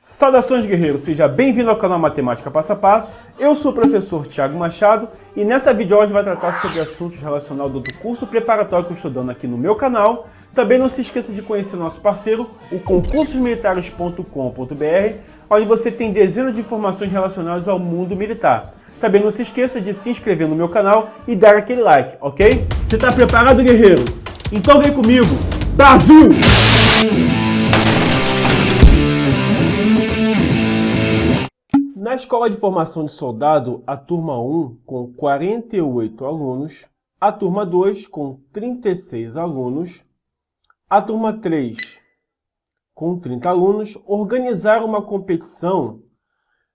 Saudações, guerreiros! Seja bem-vindo ao canal Matemática Passo a Passo. Eu sou o professor Thiago Machado e nessa videoaula a gente vai tratar sobre assuntos relacionados ao curso preparatório que eu estou dando aqui no meu canal. Também não se esqueça de conhecer nosso parceiro, o concursosmilitares.com.br, onde você tem dezenas de informações relacionadas ao mundo militar. Também não se esqueça de se inscrever no meu canal e dar aquele like, ok? Você está preparado, guerreiro? Então vem comigo! Brasil! Na Escola de Formação de Soldado, a turma 1 com 48 alunos, a turma 2 com 36 alunos, a turma 3 com 30 alunos organizaram uma competição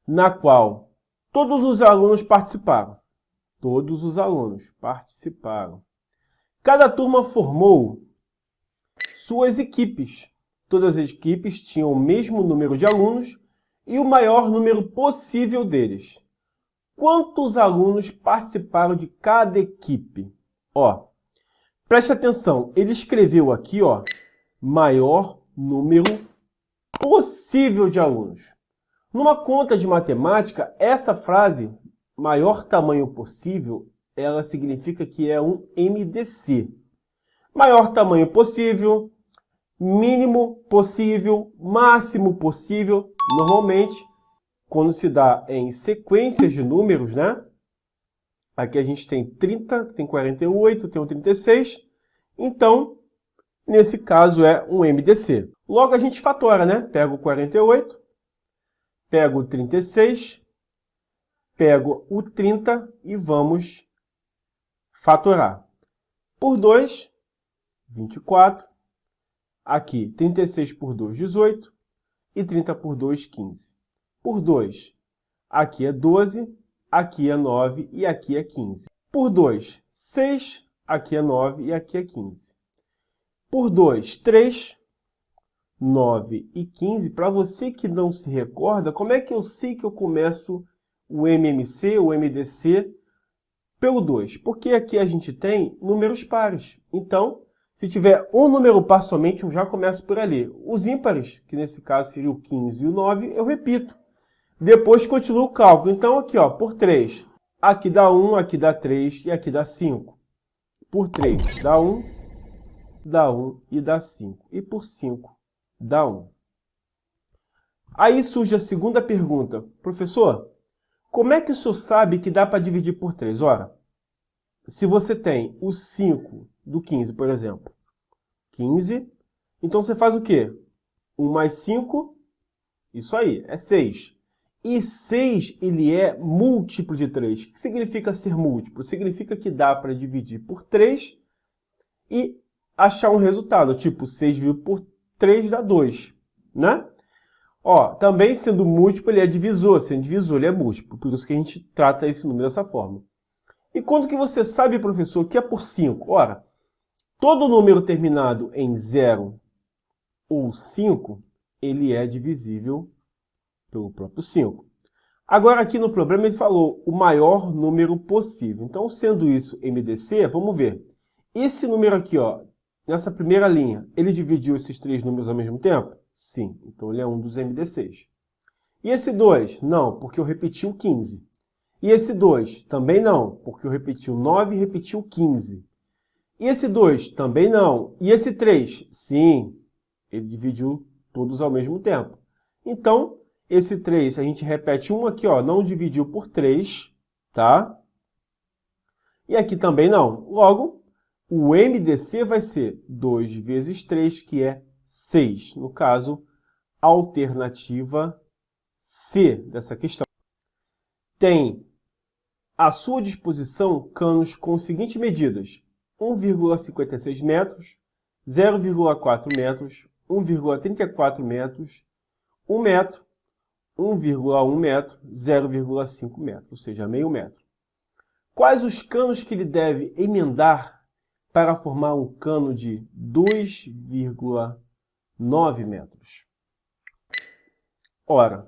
na qual todos os alunos participaram. Todos os alunos participaram. Cada turma formou suas equipes. Todas as equipes tinham o mesmo número de alunos e o maior número possível deles. Quantos alunos participaram de cada equipe? Preste atenção, ele escreveu aqui, maior número possível de alunos. Numa conta de matemática, essa frase, maior tamanho possível, ela significa que é um MDC. Maior tamanho possível, mínimo possível, máximo possível. Normalmente, quando se dá em sequências de números, né? Aqui a gente tem 30, tem 48, tem um 36. Então, nesse caso é um MDC. Logo a gente fatora, né? Pega o 48, pega o 36, pego o 30 e vamos fatorar. Por 2, 24. Aqui, 36 por 2, 18. E 30 por 2, 15. Por 2, aqui é 12, aqui é 9 e aqui é 15. Por 2, 6, aqui é 9 e aqui é 15. Por 2, 3, 9 e 15. Para você que não se recorda, como é que eu sei que eu começo o MMC, o MDC, pelo 2? Porque aqui a gente tem números pares. Então, se tiver um número par somente, eu já começo por ali. Os ímpares, que nesse caso seria o 15 e o 9, eu repito. Depois continuo o cálculo. Então aqui, por 3. Aqui dá 1, aqui dá 3 e aqui dá 5. Por 3 dá 1 e dá 5. E por 5 dá 1. Aí surge a segunda pergunta. Professor, como é que o senhor sabe que dá para dividir por 3? Ora, se você tem o 5 do 15, por exemplo, 15, então você faz o quê? 1 mais 5, isso aí, é 6. E 6, ele é múltiplo de 3. O que significa ser múltiplo? Significa que dá para dividir por 3 e achar um resultado, tipo 6 dividido por 3 dá 2, né? Também sendo múltiplo, ele é divisor. Sendo divisor, ele é múltiplo. Por isso que a gente trata esse número dessa forma. E quando que você sabe, professor, que é por 5? Ora, todo número terminado em 0 ou 5, ele é divisível pelo próprio 5. Agora aqui no problema ele falou o maior número possível. Então, sendo isso MDC, vamos ver. Esse número aqui, nessa primeira linha, ele dividiu esses três números ao mesmo tempo? Sim, então ele é um dos MDCs. E esse 2? Não, porque eu repeti o 15. E esse 2? Também não, porque eu repeti o 9 e repeti o 15. E esse 2? Também não. E esse 3? Sim, ele dividiu todos ao mesmo tempo. Então, esse 3, a gente repete um aqui, não dividiu por 3, tá? E aqui também não. Logo, o MDC vai ser 2 vezes 3, que é 6. No caso, alternativa C dessa questão. Tem à sua disposição canos com seguintes medidas: 1,56 metros, 0,4 metros, 1,34 metros, 1 metro, 1,1 metro, 0,5 metro, ou seja, meio metro. Quais os canos que ele deve emendar para formar um cano de 2,9 metros? Ora,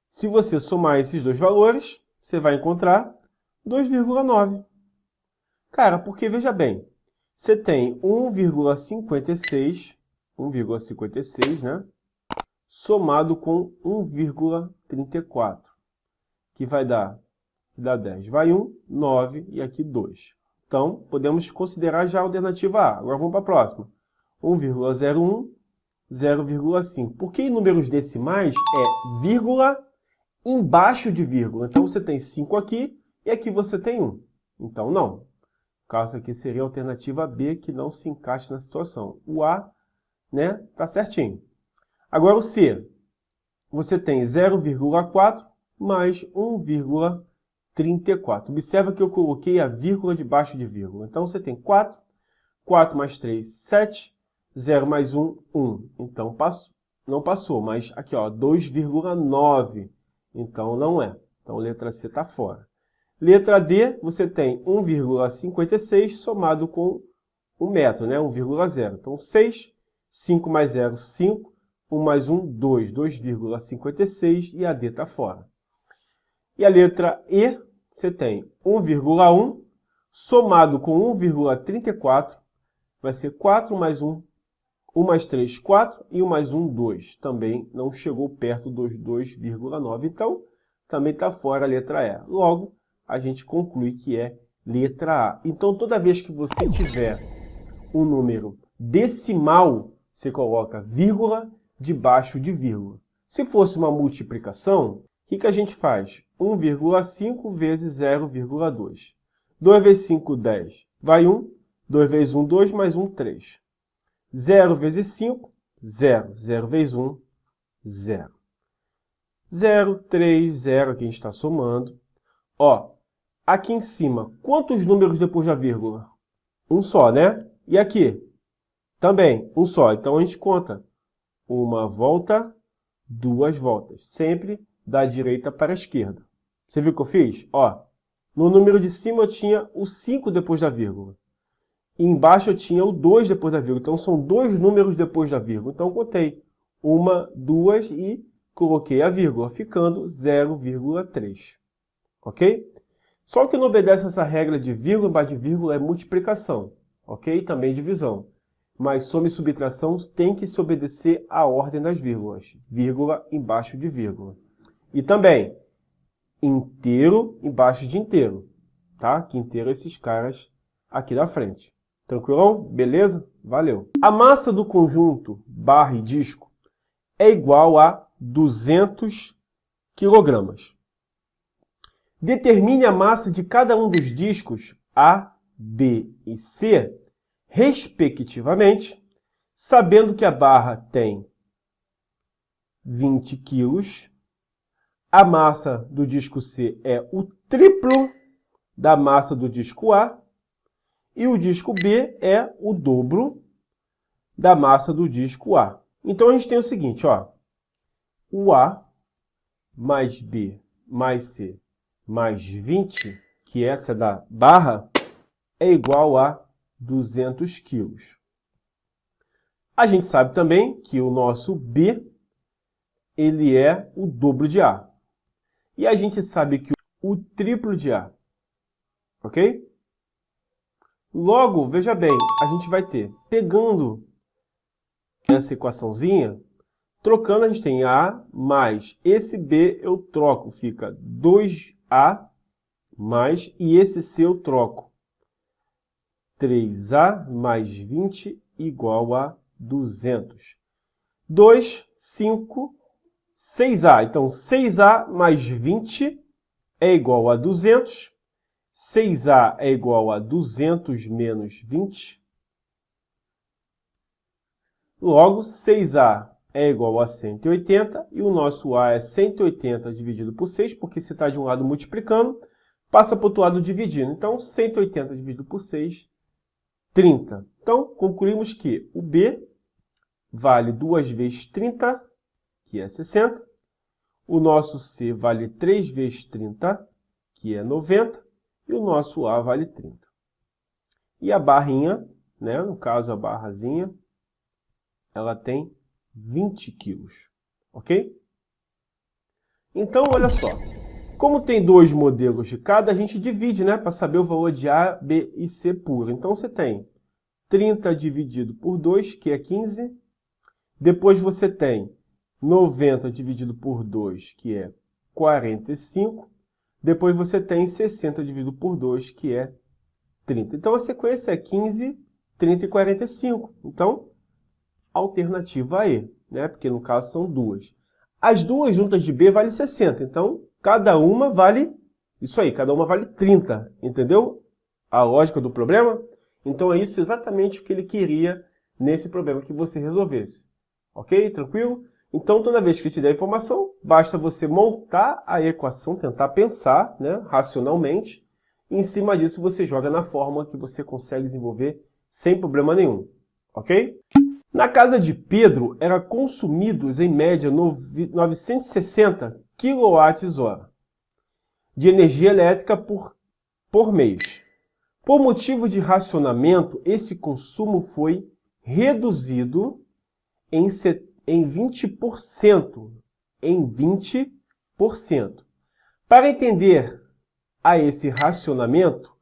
se você somar esses dois valores, você vai encontrar 2,9. Cara, porque veja bem, você tem 1,56, né? somado com 1,34, que vai dar 10. Vai 1, 9 e aqui 2. Então, podemos considerar já a alternativa A. Agora vamos para a próxima. 1,01, 0,5. Porque em números decimais é vírgula embaixo de vírgula. Então, você tem 5 aqui e aqui você tem 1. Então, não. No caso aqui seria a alternativa B, que não se encaixa na situação. O A, né, tá certinho. Agora o C. Você tem 0,4 mais 1,34. Observa que eu coloquei a vírgula debaixo de vírgula. Então, você tem 4. 4 mais 3, 7. 0 mais 1, 1. Então, não passou, mas aqui, ó, 2,9. Então, não é. Então, letra C está fora. Letra D, você tem 1,56 somado com 1 metro, né? 1,0. Então, 6, 5 mais 0, 5, 1 mais 1, 2, 2,56 e a D está fora. E a letra E, você tem 1,1 somado com 1,34, vai ser 4 mais 1, 1 mais 3, 4 e 1 mais 1, 2. Também não chegou perto dos 2,9, então também está fora a letra E. Logo, a gente conclui que é letra A. Então, toda vez que você tiver um número decimal, você coloca vírgula debaixo de vírgula. Se fosse uma multiplicação, o que a gente faz? 1,5 vezes 0,2. 2 vezes 5, 10. Vai 1. 2 vezes 1, 2, mais 1, 3. 0 vezes 5, 0. 0 vezes 1, 0. 0, 3, 0, aqui a gente está somando. Ó, aqui em cima, quantos números depois da vírgula? Um só, né? E aqui? Também, um só. Então, a gente conta. Uma volta, duas voltas. Sempre da direita para a esquerda. Você viu o que eu fiz? Ó, no número de cima eu tinha o 5 depois da vírgula. E embaixo eu tinha o 2 depois da vírgula. Então, são dois números depois da vírgula. Então, eu contei. Uma, duas e coloquei a vírgula, ficando 0,3. Ok? Só que não obedece essa regra de vírgula embaixo de vírgula é multiplicação. Ok? Também divisão. Mas soma e subtração tem que se obedecer à ordem das vírgulas. Vírgula embaixo de vírgula. E também, inteiro embaixo de inteiro. Tá? Que inteiro esses caras aqui da frente. Tranquilão? Beleza? Valeu. A massa do conjunto barra e disco é igual a 200 kg. Determine a massa de cada um dos discos A, B e C, respectivamente, sabendo que a barra tem 20 kg, a massa do disco C é o triplo da massa do disco A, e o disco B é o dobro da massa do disco A. Então, a gente tem o seguinte, ó, o A mais B mais C mais 20, que essa é da barra, é igual a 200 kg. A gente sabe também que o nosso B, ele é o dobro de A. E a gente sabe que o triplo de A. Ok? Logo, veja bem, a gente vai ter, pegando essa equaçãozinha, trocando a gente tem A mais esse B eu troco, fica 2A mais, e esse C eu troco. 3A mais 20 igual a 200. 2, 5, 6A. Então, 6A mais 20 é igual a 200. 6A é igual a 200 menos 20. Logo, 6A é igual a 180. E o nosso A é 180 dividido por 6, porque se está de um lado multiplicando, passa para o outro lado dividindo. Então, 180 dividido por 6, 30. Então, concluímos que o B vale 2 vezes 30, que é 60. O nosso C vale 3 vezes 30, que é 90. E o nosso A vale 30. E a barrinha, né, no caso a barrazinha, ela tem 20 quilos. Ok? Então, olha só. Como tem dois modelos de cada, a gente divide, né, para saber o valor de A, B e C puro. Então, você tem 30 dividido por 2, que é 15. Depois você tem 90 dividido por 2, que é 45. Depois você tem 60 dividido por 2, que é 30. Então, a sequência é 15, 30 e 45. Então, alternativa E, né? Porque no caso são duas. As duas juntas de B valem 60. Então, cada uma vale isso aí, cada uma vale 30. Entendeu a lógica do problema? Então, é isso exatamente o que ele queria nesse problema que você resolvesse. Ok? Tranquilo? Então, toda vez que te der informação, basta você montar a equação, tentar pensar, né, racionalmente. E em cima disso, você joga na fórmula que você consegue desenvolver sem problema nenhum. Ok? Na casa de Pedro, eram consumidos, em média, 960 kWh de energia elétrica por mês. Por motivo de racionamento, esse consumo foi reduzido em 20%. Em 20%. Para entender a esse racionamento,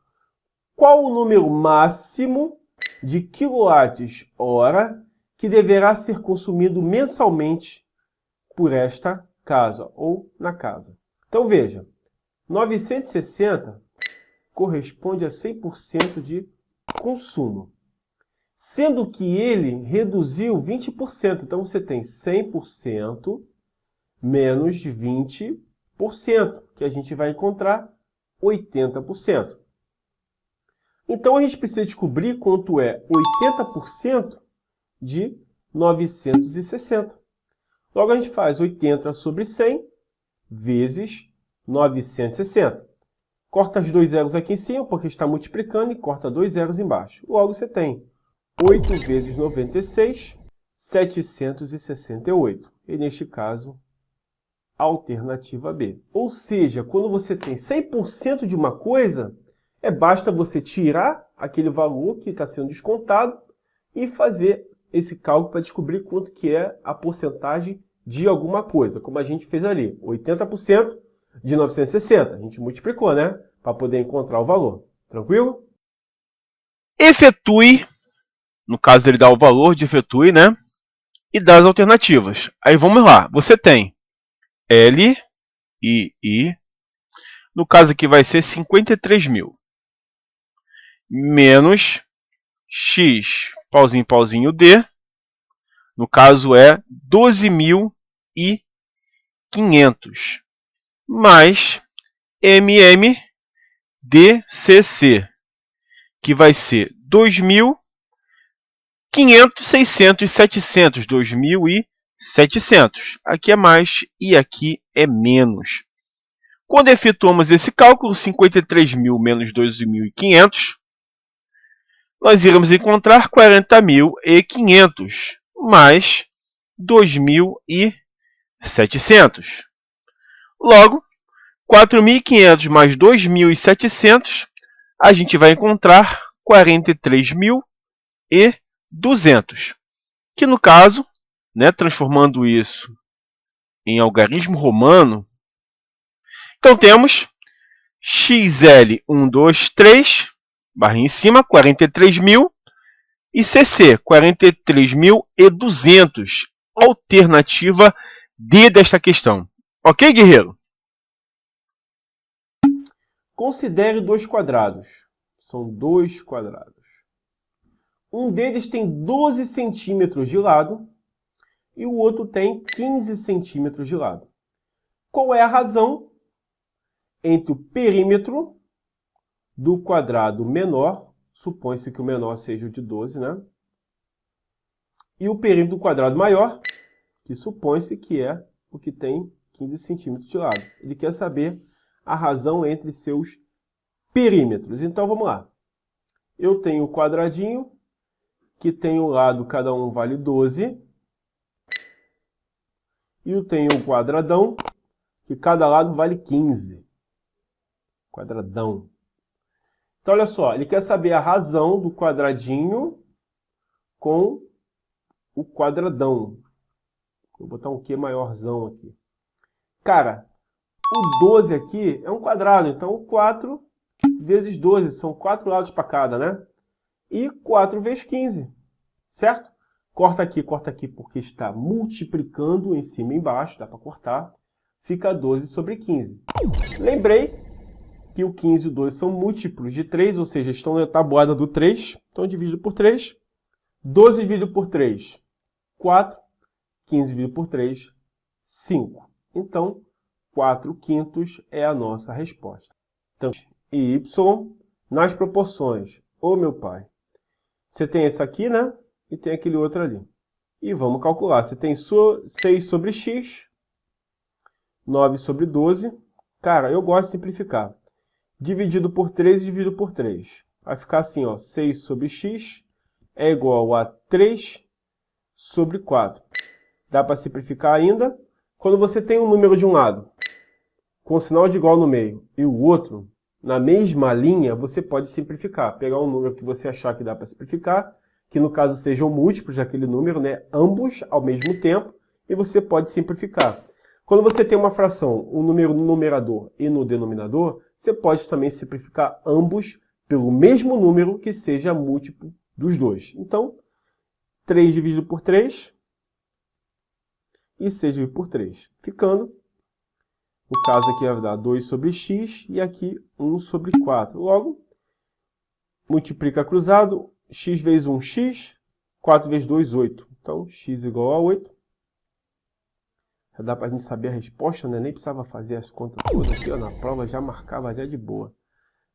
qual o número máximo de quilowatts-hora que deverá ser consumido mensalmente por esta casa ou na casa? Então veja, 960 corresponde a 100% de consumo, sendo que ele reduziu 20%. Então, você tem 100% menos 20%, que a gente vai encontrar 80%. Então, a gente precisa descobrir quanto é 80% de 960. Logo, a gente faz 80 sobre 100 vezes 960. Corta os dois zeros aqui em cima, porque está multiplicando, e corta dois zeros embaixo. Logo, você tem 8 vezes 96, 768. E, neste caso, alternativa B. Ou seja, quando você tem 100% de uma coisa, basta você tirar aquele valor que está sendo descontado e fazer esse cálculo para descobrir quanto que é a porcentagem de alguma coisa, como a gente fez ali, 80% de 960. A gente multiplicou, né? Para poder encontrar o valor. Tranquilo? Efetue, no caso ele dá o valor de efetue, né? E dá as alternativas. Aí vamos lá. Você tem L e I. No caso aqui vai ser 53.000. Menos X, pauzinho, pauzinho, D. No caso é 12.500. Mais MMDCC, que vai ser 2.500, 600, 700, 2.700. Aqui é mais e aqui é menos. Quando efetuamos esse cálculo, 53.000 menos 12.500, nós iremos encontrar 40.500 mais 2.700. Logo, 4.500 mais 2.700, a gente vai encontrar 43.200. Que no caso, né, transformando isso em algarismo romano, então temos XL123, barrinha em cima, 43.000, e CC, 43.200. Alternativa D desta questão. Ok, guerreiro? Considere dois quadrados. São dois quadrados. Um deles tem 12 centímetros de lado e o outro tem 15 centímetros de lado. Qual é a razão entre o perímetro do quadrado menor, supõe-se que o menor seja o de 12, né? E o perímetro do quadrado maior, que supõe-se que é o que tem 15 centímetros de lado. Ele quer saber a razão entre seus perímetros. Então, vamos lá. Eu tenho o quadradinho, que tem o lado, cada um vale 12. E eu tenho o quadradão, que cada lado vale 15. Quadradão. Então, olha só, ele quer saber a razão do quadradinho com o quadradão. Vou botar um Q maiorzão aqui. Cara, o 12 aqui é um quadrado, então 4 vezes 12, são 4 lados para cada, né? E 4 vezes 15, certo? corta aqui porque está multiplicando em cima e embaixo, dá para cortar, fica 12 sobre 15. Lembrei que o 15 e o 12 são múltiplos de 3, ou seja, estão na tabuada do 3, então dividido por 3. 12 dividido por 3, 4. 15 dividido por 3, 5. Então, 4/5 é a nossa resposta. Então, y nas proporções. Ô, meu pai, você tem esse aqui, né? E tem aquele outro ali. E vamos calcular. Você tem 6 sobre x, 9 sobre 12. Cara, eu gosto de simplificar. Dividido por 3 e dividido por 3. Vai ficar assim, ó, 6 sobre x é igual a 3 sobre 4. Dá para simplificar ainda. Quando você tem um número de um lado, com o sinal de igual no meio, e o outro, na mesma linha, você pode simplificar. Pegar um número que você achar que dá para simplificar, que no caso sejam múltiplos daquele número, né? Ambos ao mesmo tempo, e você pode simplificar. Quando você tem uma fração, um número no numerador e no denominador, você pode também simplificar ambos pelo mesmo número que seja múltiplo dos dois. Então, 3 dividido por 3 e 6 dividido por 3. Ficando, no caso aqui vai dar 2 sobre x e aqui 1 sobre 4. Logo, multiplica cruzado, x vezes 1, x, 4 vezes 2, 8. Então, x igual a 8. Já dá para a gente saber a resposta, né? Nem precisava fazer as contas todas aqui, ó, na prova, já marcava já de boa.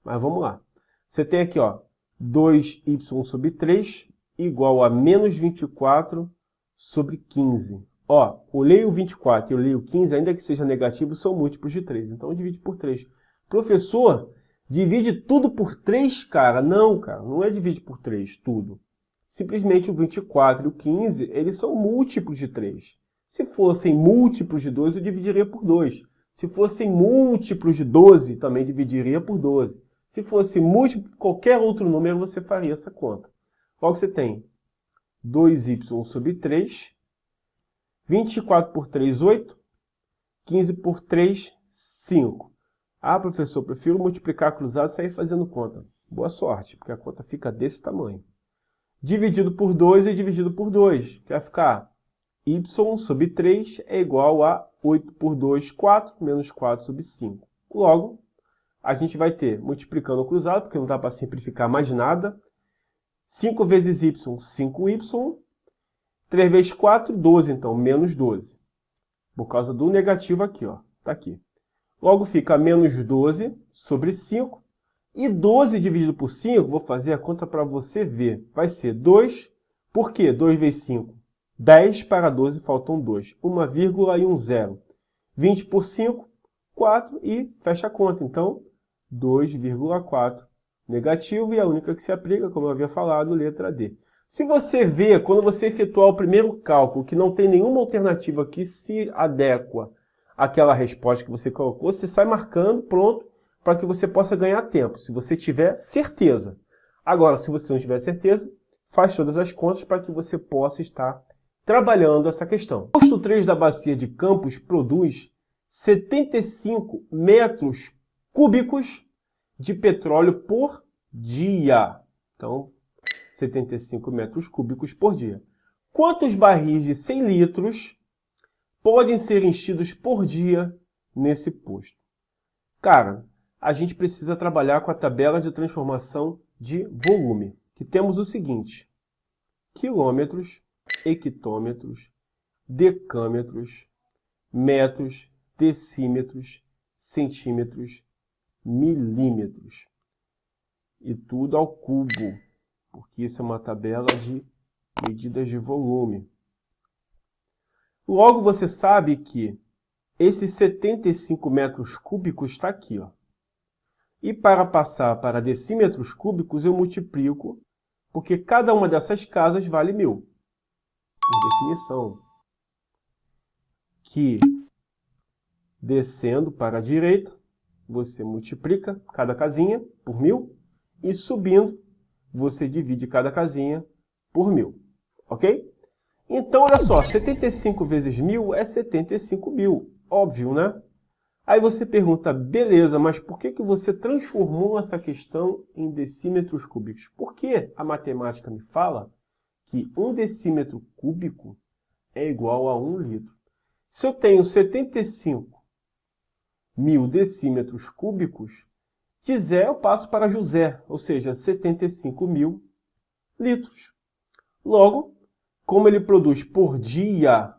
Mas vamos lá. Você tem aqui, ó, 2y sobre 3 igual a menos 24 sobre 15. Ó, eu leio o 24 e eu leio o 15, ainda que seja negativo, são múltiplos de 3. Então, divide por 3. Professor, divide tudo por 3, cara? Não, cara, não é divide por 3, tudo. Simplesmente o 24 e o 15, eles são múltiplos de 3. Se fossem múltiplos de 2, eu dividiria por 2. Se fossem múltiplos de 12, também dividiria por 12. Se fosse múltiplo de qualquer outro número, você faria essa conta. Logo você tem 2y sobre 3, 24 por 3, 8, 15 por 3, 5. Ah, professor, prefiro multiplicar cruzado e sair fazendo conta. Boa sorte, porque a conta fica desse tamanho. Dividido por 2 e dividido por 2, que vai ficar y sobre 3 é igual a 8 por 2, 4, menos 4 sobre 5. Logo, a gente vai ter, multiplicando o cruzado, porque não dá para simplificar mais nada, 5 vezes y, 5y, 3 vezes 4, 12, então, menos 12. Por causa do negativo aqui, ó, tá aqui. Logo fica menos 12 sobre 5, e 12 dividido por 5, vou fazer a conta para você ver, vai ser 2, por quê? 2 vezes 5. 10 para 12 faltam 2. 1 vírgula e 1 zero. 20 por 5, 4 e fecha a conta. Então, 2,4 negativo e a única que se aplica, como eu havia falado, letra D. Se você vê, quando você efetuar o primeiro cálculo, que não tem nenhuma alternativa que se adequa àquela resposta que você colocou, você sai marcando, pronto, para que você possa ganhar tempo, se você tiver certeza. Agora, se você não tiver certeza, faz todas as contas para que você possa estar trabalhando essa questão. O posto 3 da bacia de Campos produz 75 metros cúbicos de petróleo por dia. Então, 75 metros cúbicos por dia. Quantos barris de 100 litros podem ser enchidos por dia nesse posto? Cara, a gente precisa trabalhar com a tabela de transformação de volume, que temos o seguinte: quilômetros, hectômetros, decâmetros, metros, decímetros, centímetros, milímetros. E tudo ao cubo, porque isso é uma tabela de medidas de volume. Logo você sabe que esses 75 metros cúbicos está aqui, ó. E para passar para decímetros cúbicos eu multiplico, porque cada uma dessas casas vale 1000. Por definição, que descendo para a direita, você multiplica cada casinha por 1000 e subindo, você divide cada casinha por 1000. Ok? Então, olha só, 75 vezes 1000 é 75.000. Óbvio, né? Aí você pergunta, beleza, mas por que você transformou essa questão em decímetros cúbicos? Porque a matemática me fala que 1 decímetro cúbico é igual a 1 litro. Se eu tenho 75.000 decímetros cúbicos, de Zé eu passo para José, ou seja, 75.000 litros. Logo, como ele produz por dia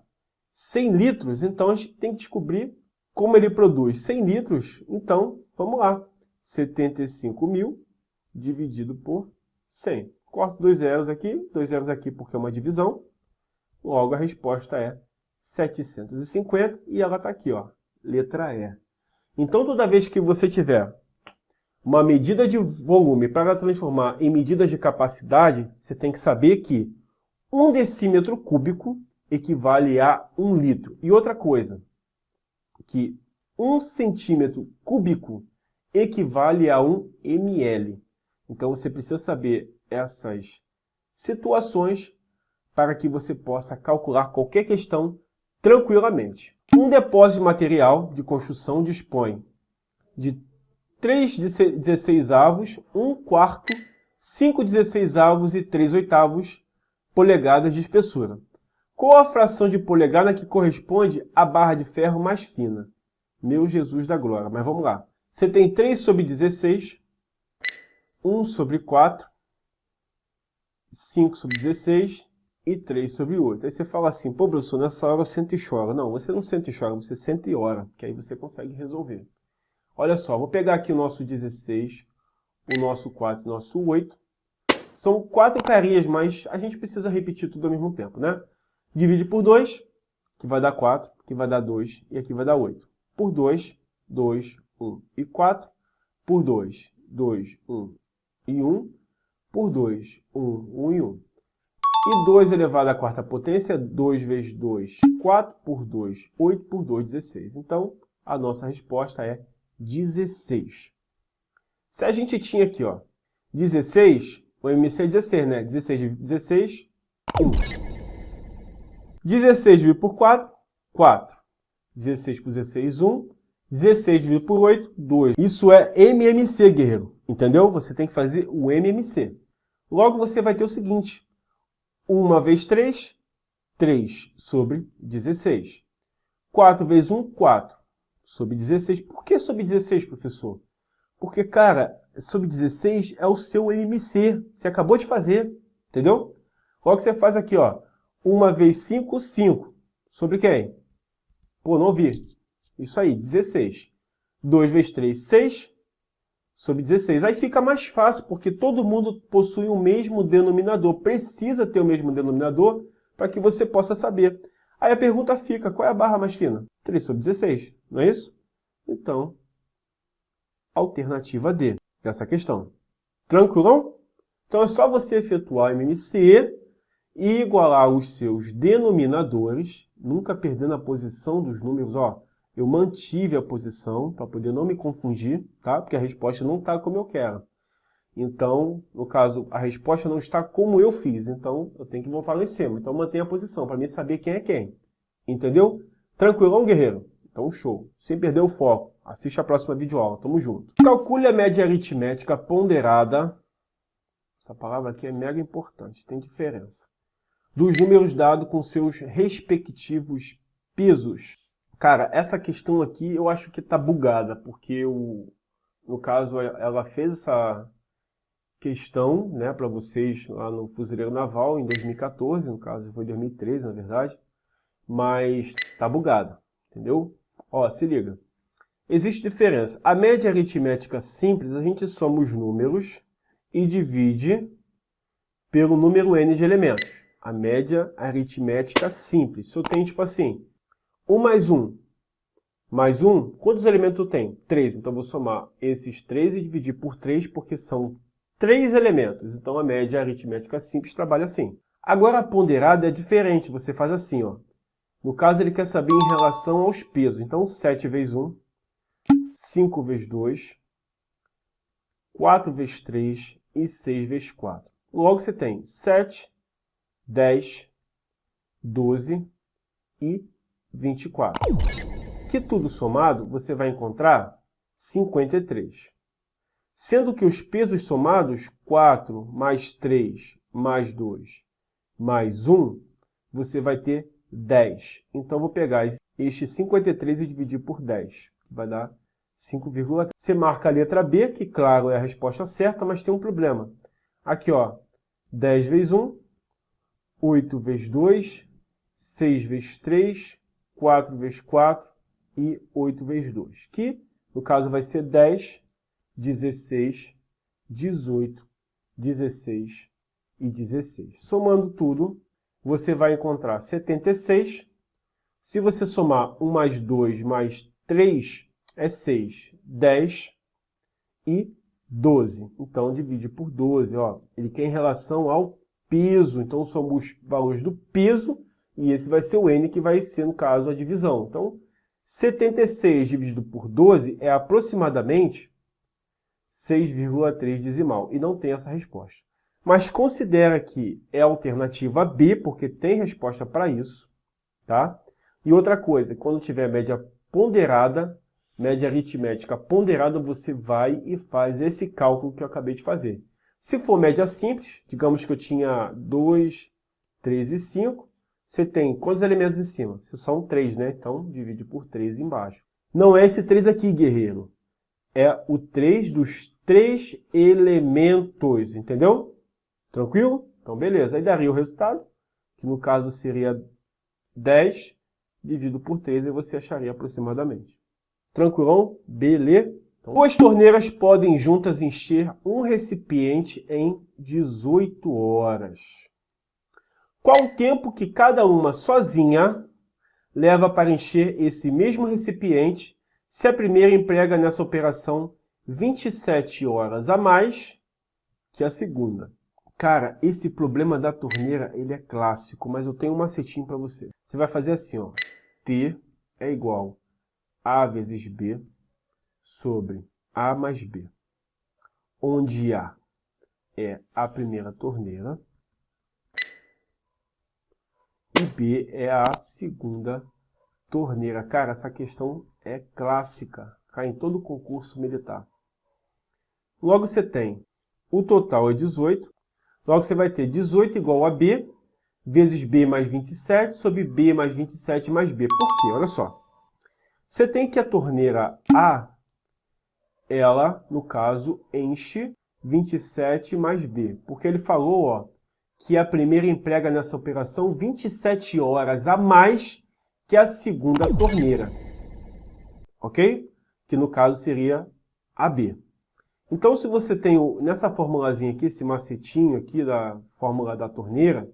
100 litros, então a gente tem que descobrir como ele produz 100 litros. Então, vamos lá. 75.000 dividido por 100. Corto 2 zeros aqui porque é uma divisão. Logo, a resposta é 750 e ela está aqui, ó, letra E. Então, toda vez que você tiver uma medida de volume para transformar em medidas de capacidade, você tem que saber que 1 decímetro cúbico equivale a 1 litro. E outra coisa, que 1 centímetro cúbico equivale a 1 ml. Então você precisa saber essas situações para que você possa calcular qualquer questão tranquilamente. Um depósito de material de construção dispõe de 3/16, 1/4, 5/16 e 3/8 polegadas de espessura. Qual a fração de polegada que corresponde à barra de ferro mais fina? Meu Jesus da glória. Mas vamos lá. Você tem 3/16, 1/4, 5/16 e 3/8. Aí você fala assim, pô, professor, nessa hora eu sento e choro. Não, você não senta e chora, você senta e ora, que aí você consegue resolver. Olha só, vou pegar aqui o nosso 16, o nosso 4 e o nosso 8. São 4 carinhas, mas a gente precisa repetir tudo ao mesmo tempo, né? Divide por 2, que vai dar 4, que vai dar 2 e aqui vai dar 8. Por 2, 2, 1 e 4. Por 2, 2, 1 e 1. Por 2, 1, 1 e 1. E 2 elevado à quarta potência, 2 vezes 2, 4, por 2, 8, por 2, 16. Então, a nossa resposta é 16. Se a gente tinha aqui, ó, 16, o MC é 16, né? 16 dividido por 16, 1. 16 dividido por 4, 4. 16 por 16, 1. 16 dividido por 8, 2. Isso é MMC, guerreiro. Entendeu? Você tem que fazer o MMC. Logo, você vai ter o seguinte. 1 vezes 3, 3 sobre 16. 4 vezes 1, 4 sobre 16. Por que sobre 16, professor? Porque, cara, sobre 16 é o seu MMC. Você acabou de fazer. Entendeu? Logo, você faz aqui, ó. 1 vezes 5, 5. Sobre quem? Pô, não vi. Isso aí, 16. 2 vezes 3, 6. Sobre 16. Aí fica mais fácil, porque todo mundo possui o mesmo denominador. Precisa ter o mesmo denominador para que você possa saber. Aí a pergunta fica, qual é a barra mais fina? 3 sobre 16, não é isso? Então, alternativa D dessa questão. Tranquilão? Então é só você efetuar o MMC e igualar os seus denominadores, nunca perdendo a posição dos números. Ó, eu mantive a posição para poder não me confundir, tá? Porque a resposta não está como eu quero. Então, no caso, a resposta não está como eu fiz. Então, eu tenho que voltar lá em cima. Então, mantenha a posição para mim saber quem é quem. Entendeu? Tranquilão, guerreiro? Então, show. Sem perder o foco. Assiste a próxima videoaula. Tamo junto. Calcule a média aritmética ponderada. Essa palavra aqui é mega importante. Tem diferença. Dos números dados com seus respectivos pesos. Cara, essa questão aqui eu acho que está bugada, porque no caso ela fez essa questão, né, para vocês lá no Fuzileiro Naval em 2014, no caso foi 2013 na verdade, mas está bugada, entendeu? Ó, se liga. Existe diferença. A média aritmética simples, a gente soma os números e divide pelo número n de elementos. A média aritmética simples. Se eu tenho tipo assim, 1 mais 1. Mais 1, quantos elementos eu tenho? 3. Então, eu vou somar esses 3 e dividir por 3, porque são 3 elementos. Então, a média aritmética simples trabalha assim. Agora, a ponderada é diferente. Você faz assim, ó. No caso, ele quer saber em relação aos pesos. Então, 7 vezes 1, 5 vezes 2, 4 vezes 3 e 6 vezes 4. Logo, você tem 7, 10, 12 e 24. Que tudo somado, você vai encontrar 53. Sendo que os pesos somados, 4 mais 3 mais 2, mais 1, você vai ter 10. Então, eu vou pegar este 53 e dividir por 10, que vai dar 5,3. Você marca a letra B, que, claro, é a resposta certa, mas tem um problema. Aqui, ó, 10 vezes 1, 8 vezes 2, 6 vezes 3, 4 vezes 4 e 8 vezes 2. Que, no caso, vai ser 10, 16, 18, 16 e 16. Somando tudo, você vai encontrar 76. Se você somar 1 mais 2 mais 3, é 6, 10 e 12. Então, divide por 12. Ó. Ele quer em relação ao peso. Então, somos os valores do peso e esse vai ser o N, que vai ser, no caso, a divisão. Então, 76 dividido por 12 é aproximadamente 6,3 decimal. E não tem essa resposta. Mas considera que é a alternativa B, porque tem resposta para isso. Tá? E outra coisa, quando tiver média ponderada, média aritmética ponderada, você vai e faz esse cálculo que eu acabei de fazer. Se for média simples, digamos que eu tinha 2, 3 e 5, você tem quantos elementos em cima? São 3, né? Então, divide por 3 embaixo. Não é esse 3 aqui, guerreiro. É o 3 dos 3 elementos, entendeu? Tranquilo? Então, beleza. Aí daria o resultado, que no caso seria 10 dividido por 3, e você acharia aproximadamente. Tranquilão? Beleza? Então, 2 torneiras podem juntas encher um recipiente em 18 horas. Qual o tempo que cada uma sozinha leva para encher esse mesmo recipiente se a primeira emprega nessa operação 27 horas a mais que a segunda? Cara, esse problema da torneira, ele é clássico, mas eu tenho um macetinho para você. Você vai fazer assim, ó. T é igual a vezes B sobre A mais B, onde A é a primeira torneira e B é a segunda torneira. Cara, essa questão é clássica, cai em todo concurso militar. Logo você tem, o total é 18, logo você vai ter 18 igual a B, vezes B mais 27, sobre B mais 27 mais B. Por quê? Olha só. Você tem que a torneira A, ela, no caso, enche 27 mais B. Porque ele falou, ó, que a primeira emprega nessa operação 27 horas a mais que a segunda torneira. Ok? Que no caso seria a B. Então, se você tem nessa formulazinha aqui, esse macetinho aqui da fórmula da torneira,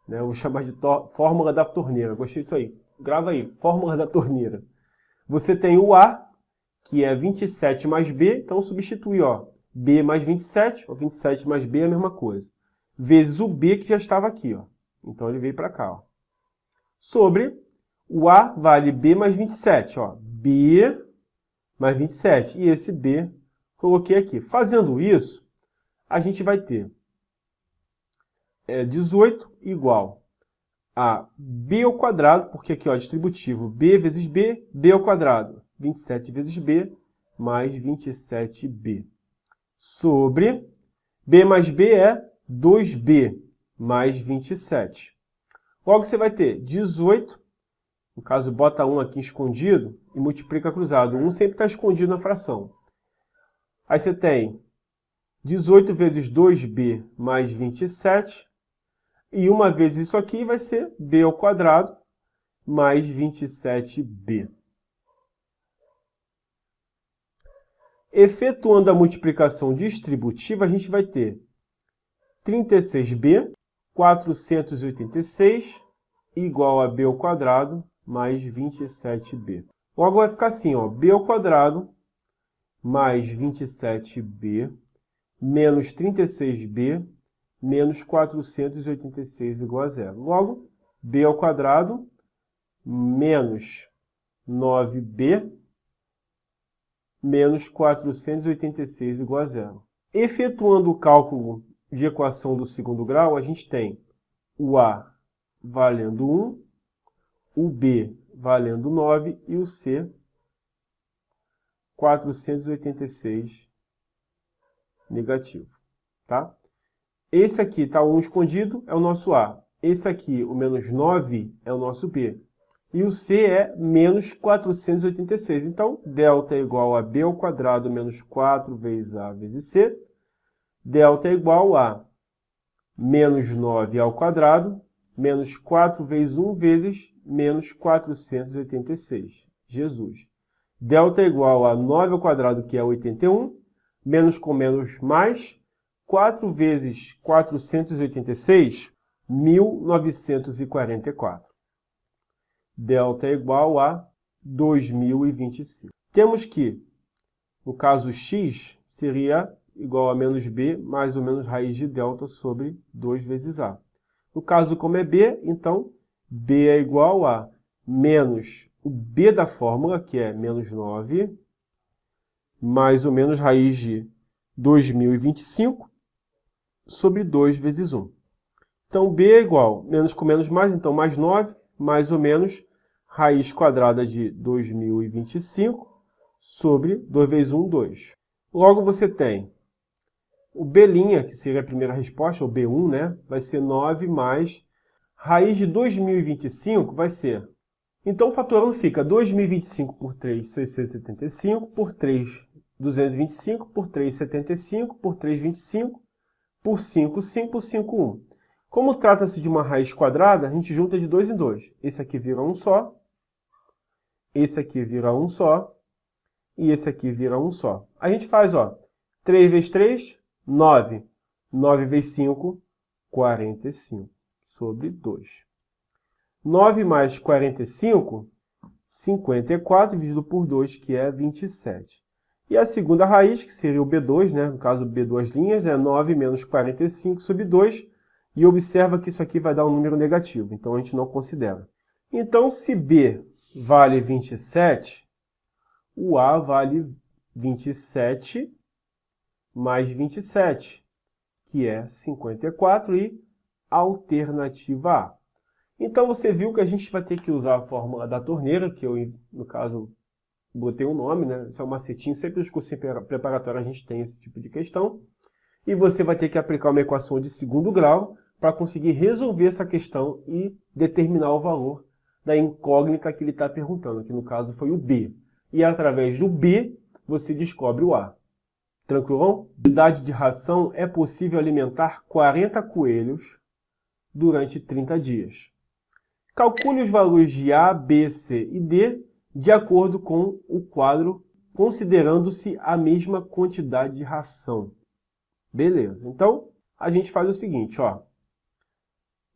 né, eu vou chamar de fórmula da torneira. Gostei disso aí. Grava aí, fórmula da torneira. Você tem o A, que é 27 mais B, então substitui, ó, B mais 27, ou 27 mais B é a mesma coisa, vezes o B que já estava aqui, ó. Então ele veio para cá, ó. Sobre o A vale B mais 27, ó, B mais 27, e esse B coloquei aqui. Fazendo isso, a gente vai ter 18 igual a B ao quadrado, porque aqui ó, distributivo B vezes B, B ao quadrado, 27 vezes B, mais 27B. Sobre B mais B é 2B, mais 27. Logo você vai ter 18, no caso bota 1 aqui escondido, e multiplica cruzado. 1 sempre está escondido na fração. Aí você tem 18 vezes 2B mais 27, e uma vez isso aqui vai ser B ao quadrado mais 27B. Efetuando a multiplicação distributiva, a gente vai ter 36B, 486, igual a B ao quadrado mais 27B. Logo vai ficar assim, ó, B ao quadrado mais 27B menos 36B menos 486 igual a zero. Logo, B ao quadrado menos 9B menos 486 igual a zero. Efetuando o cálculo de equação do segundo grau, a gente tem o A valendo 1, o B valendo 9 e o C 486 negativo. Tá? Esse aqui está 1 escondido, é o nosso A. esse aqui, o menos 9, é o nosso B. E o C é menos 486. Então, delta é igual a B ao quadrado menos 4 vezes A vezes C. Delta é igual a menos 9 ao quadrado menos 4 vezes 1 vezes menos 486. Jesus. Delta é igual a 9 ao quadrado, que é 81, menos com menos mais, 4 vezes 486, 1944. Delta é igual a 2025. Temos que, no caso x, seria igual a menos b mais ou menos raiz de delta sobre 2 vezes a. No caso, como é b, então b é igual a menos o b da fórmula, que é menos 9, mais ou menos raiz de 2025 sobre 2 vezes 1. Então, b é igual, menos com menos mais, então mais 9, mais ou menos raiz quadrada de 2025 sobre 2 vezes 1, 2. Logo, você tem o b', que seria a primeira resposta, o b1, né? Vai ser 9 mais raiz de 2025 vai ser... Então, fatorando fica 2025 por 3, 675, por 3, 225, por 3, 75, por 3, 25, por 5, 5, por 5, 1. Como trata-se de uma raiz quadrada, a gente junta de 2 em 2. Esse aqui vira um só, esse aqui vira um só, e esse aqui vira um só. A gente faz, ó, 3 vezes 3, 9. 9 vezes 5, 45, sobre 2. 9 mais 45, 54, dividido por 2, que é 27. E a segunda raiz, que seria o B2, né? No caso, B2', é 9 menos 45 sobre 2. E observa que isso aqui vai dar um número negativo, então a gente não considera. Então, se B vale 27, o A vale 27 mais 27, que é 54, e alternativa A. Então, você viu que a gente vai ter que usar a fórmula da torneira, que eu, no caso, botei um nome, né? Isso é um macetinho, sempre nos cursos preparatórios a gente tem esse tipo de questão. E você vai ter que aplicar uma equação de segundo grau para conseguir resolver essa questão e determinar o valor da incógnita que ele está perguntando, que no caso foi o B. E através do B, você descobre o A. Tranquilão? Unidade de ração é possível alimentar 40 coelhos durante 30 dias. Calcule os valores de A, B, C e D de acordo com o quadro, considerando-se a mesma quantidade de ração. Beleza. Então, a gente faz o seguinte, ó.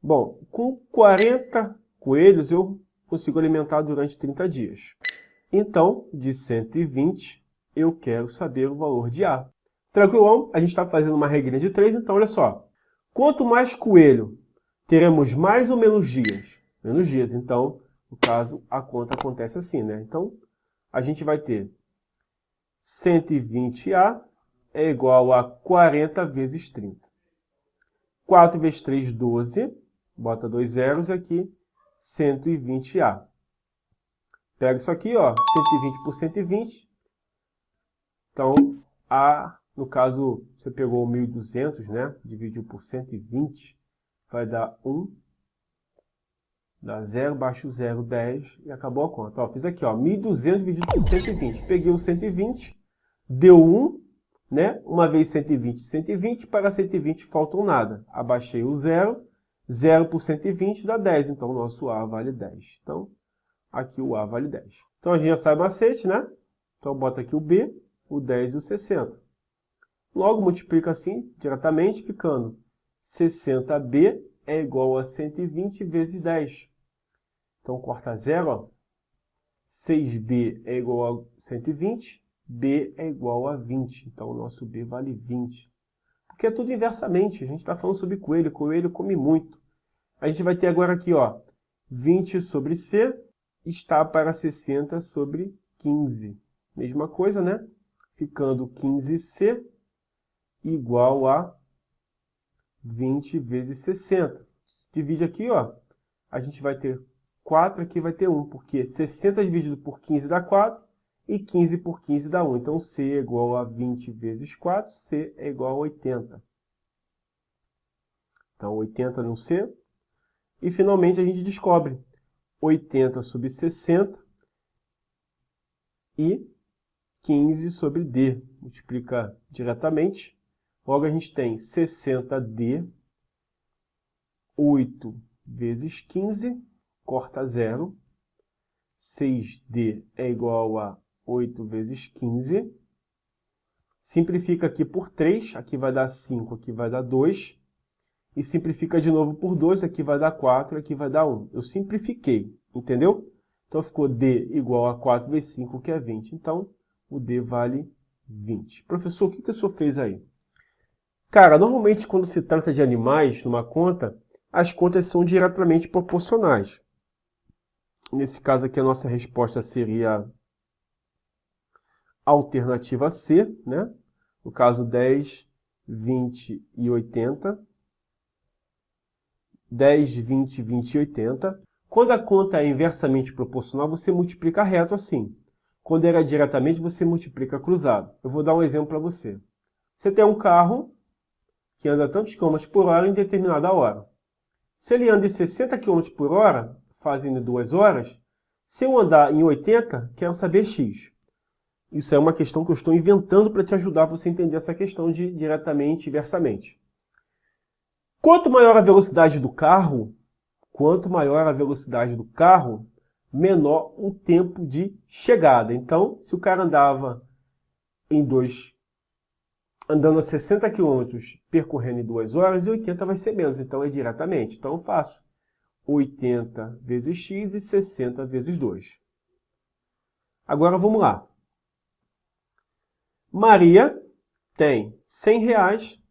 Bom, com 40 coelhos eu consigo alimentar durante 30 dias. Então, de 120, eu quero saber o valor de A. Tranquilão? A gente está fazendo uma regrinha de 3, então olha só. Quanto mais coelho, teremos mais ou menos dias? Menos dias. Então, no caso, a conta acontece assim, né? Então, a gente vai ter 120A é igual a 40 vezes 30. 4 vezes 3, 12. Bota 2 zeros aqui. 120A. Pega isso aqui, ó. 120 por 120. Então, A, no caso, você pegou 1.200, né? Dividiu por 120. Vai dar 1. Dá 0, baixo 0, 10. E acabou a conta. Ó, fiz aqui, ó. 1.200 dividido por 120. Peguei o 120. Deu 1. Né? Uma vez 120, 120, para 120 faltam nada. Abaixei o 0, 0 por 120 dá 10, então o nosso A vale 10. Então, aqui o A vale 10. Então, a gente já sabe o macete, né? Então, bota aqui o B, o 10 e o 60. Logo, multiplica assim, diretamente, ficando 60B é igual a 120 vezes 10. Então, corta 0, ó. 6B é igual a 120. B é igual a 20. Então, o nosso B vale 20. Porque é tudo inversamente. A gente está falando sobre coelho. Coelho come muito. A gente vai ter agora aqui, ó, 20 sobre C está para 60 sobre 15. Mesma coisa, né? Ficando 15C igual a 20 vezes 60. Divide aqui, ó. A gente vai ter 4, aqui vai ter 1. Porque 60 dividido por 15 dá 4. E 15 por 15 dá 1. Então, C é igual a 20 vezes 4. C é igual a 80. Então, 80 no C. E, finalmente, a gente descobre 80 sobre 60 e 15 sobre D. Multiplica diretamente. Logo, a gente tem 60D, 8 vezes 15, corta 0. 6D é igual a 8 vezes 15. Simplifica aqui por 3, aqui vai dar 5, aqui vai dar 2. E simplifica de novo por 2, aqui vai dar 4, aqui vai dar 1. Eu simplifiquei, entendeu? Então ficou D igual a 4 vezes 5, que é 20. Então, o D vale 20. Professor, o que o senhor fez aí? Cara, normalmente quando se trata de animais numa conta, as contas são diretamente proporcionais. Nesse caso aqui a nossa resposta seria a alternativa C, né? No caso 10, 20 e 80. 10, 20, 20 e 80. Quando a conta é inversamente proporcional, você multiplica reto assim. Quando era diretamente, você multiplica cruzado. Eu vou dar um exemplo para você. Você tem um carro que anda tantos km por hora em determinada hora. Se ele anda em 60 km por hora, fazendo 2 horas, se eu andar em 80, quero saber x. Isso é uma questão que eu estou inventando para te ajudar a você entender essa questão de diretamente e inversamente. Quanto maior a velocidade do carro, menor o tempo de chegada. Então, se o cara andava andando a 60 km, percorrendo em 2 horas, e 80 vai ser menos, então é diretamente. Então eu faço 80 vezes x e 60 vezes 2. Agora vamos lá. Maria tem R$100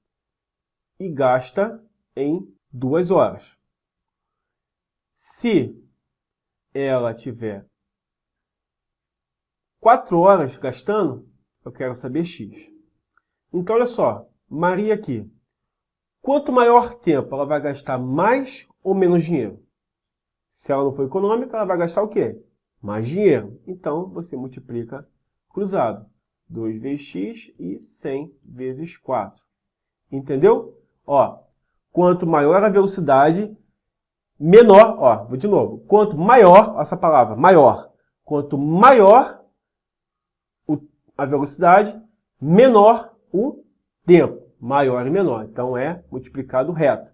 e gasta em 2 horas. Se ela tiver 4 horas gastando, eu quero saber x. Então, olha só, Maria aqui. Quanto maior tempo, ela vai gastar mais ou menos dinheiro? Se ela não for econômica, ela vai gastar o quê? Mais dinheiro. Então, você multiplica cruzado. 2 vezes x e 100 vezes 4. Entendeu? Ó, quanto maior a velocidade, menor, ó, vou de novo. Quanto maior, essa palavra, maior. Quanto maior a velocidade, menor o tempo. Maior e menor. Então é multiplicado reto.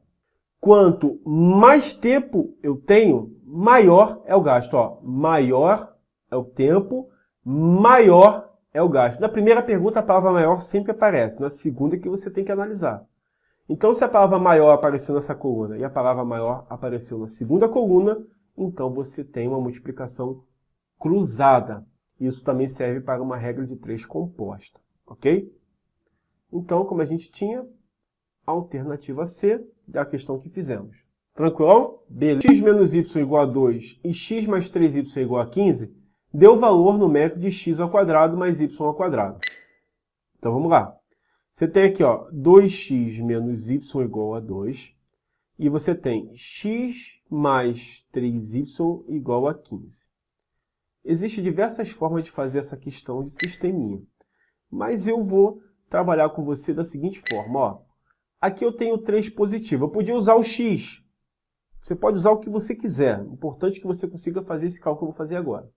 Quanto mais tempo eu tenho, maior é o gasto. Ó, maior é o tempo, maior é o gasto. Na primeira pergunta, a palavra maior sempre aparece. Na segunda, que você tem que analisar. Então, se a palavra maior apareceu nessa coluna e a palavra maior apareceu na segunda coluna, então você tem uma multiplicação cruzada. Isso também serve para uma regra de 3 composta. Ok? Então, como a gente tinha, a alternativa C da questão que fizemos. Tranquilão? Beleza. X menos y igual a 2 e x mais 3y igual a 15 deu o valor numérico de x ao quadrado mais y ao quadrado. Então, vamos lá. Você tem aqui, ó, 2x menos y igual a 2. E você tem x mais 3y igual a 15. Existem diversas formas de fazer essa questão de sisteminha. Mas eu vou trabalhar com você da seguinte forma. Ó. Aqui eu tenho 3 positivo. Eu podia usar o x. Você pode usar o que você quiser. O importante é que você consiga fazer esse cálculo que eu vou fazer agora.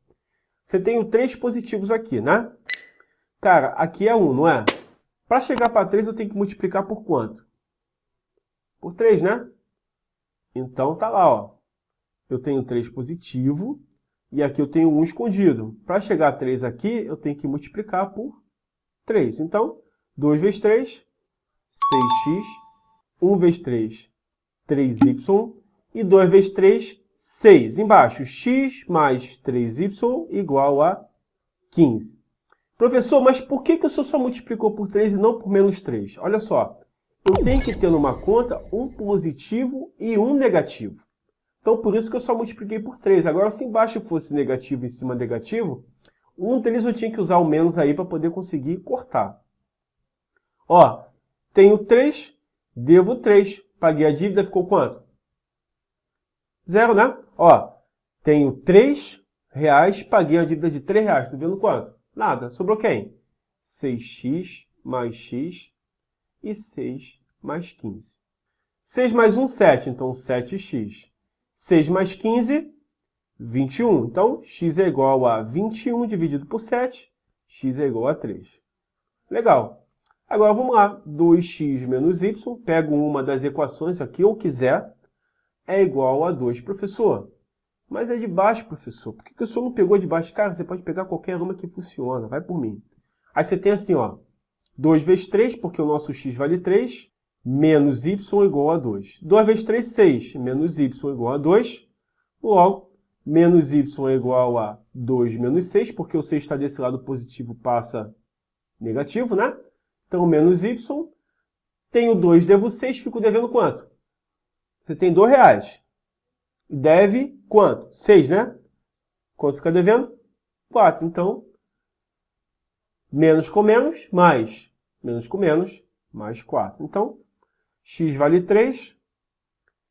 Você tem 3 positivos aqui, né? Cara, aqui é 1, não é? Para chegar para 3, eu tenho que multiplicar por quanto? Por 3, né? Então, tá lá, ó. Eu tenho 3 positivo e aqui eu tenho 1 escondido. Para chegar a 3 aqui, eu tenho que multiplicar por 3. Então, 2 vezes 3, 6x. 1 vezes 3, 3y. E 2 vezes 3, 6. Embaixo, x mais 3y igual a 15. Professor, mas por que o senhor só multiplicou por 3 e não por menos 3? Olha só, eu tenho que ter numa conta um positivo e um negativo. Então, por isso que eu só multipliquei por 3. Agora, se embaixo fosse negativo e em cima negativo, um deles eu tinha que usar o menos aí para poder conseguir cortar. Ó, tenho 3, devo 3. Paguei a dívida, ficou quanto? 0, né? Ó, tenho 3 reais, paguei a dívida de 3 reais. Estou vendo quanto? Nada. Sobrou quem? 6x mais x e 6 mais 15. 6 mais 1, 7. Então, 7x. 6 mais 15, 21. Então, x é igual a 21 dividido por 7, x é igual a 3. Legal. Agora, vamos lá. 2x menos y, pego uma das equações aqui, ou quiser, é igual a 2. Professor, mas é de baixo, professor. Por que o senhor não pegou de baixo? Cara, você pode pegar qualquer uma que funciona. Vai por mim. Aí você tem assim, ó, 2 vezes 3, porque o nosso x vale 3, menos y igual a 2. 2 vezes 3, 6, menos y igual a 2. Logo, menos y é igual a 2 menos 6, porque o 6 está desse lado positivo, passa negativo, né? Então, menos y. Tenho 2, devo 6, fico devendo quanto? Você tem R$2. Deve quanto? 6, né? Quanto fica devendo? 4. Então, menos com menos, mais. Menos com menos, mais 4. Então, x vale 3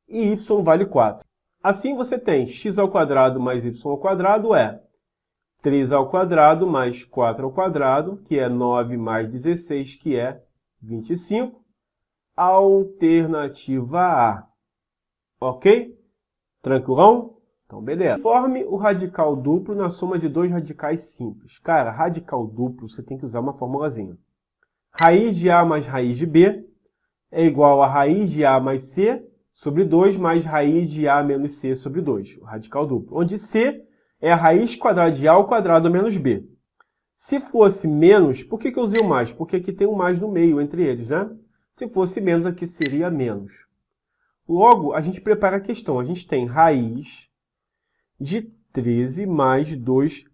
e y vale 4. Assim, você tem x ao quadrado mais y ao quadrado é 3 ao quadrado mais 4 ao quadrado, que é 9 mais 16, que é 25. Alternativa A. Ok? Tranquilão? Então, beleza. Forme o radical duplo na soma de dois radicais simples. Cara, radical duplo, você tem que usar uma formulazinha. Raiz de A mais raiz de B é igual a raiz de A mais C sobre 2 mais raiz de A menos C sobre 2. O radical duplo. Onde C é a raiz quadrada de A ao quadrado menos B. Se fosse menos, por que eu usei o mais? Porque aqui tem um mais no meio entre eles, né? Se fosse menos, aqui seria menos. Logo, a gente prepara a questão. A gente tem raiz de 13 mais 2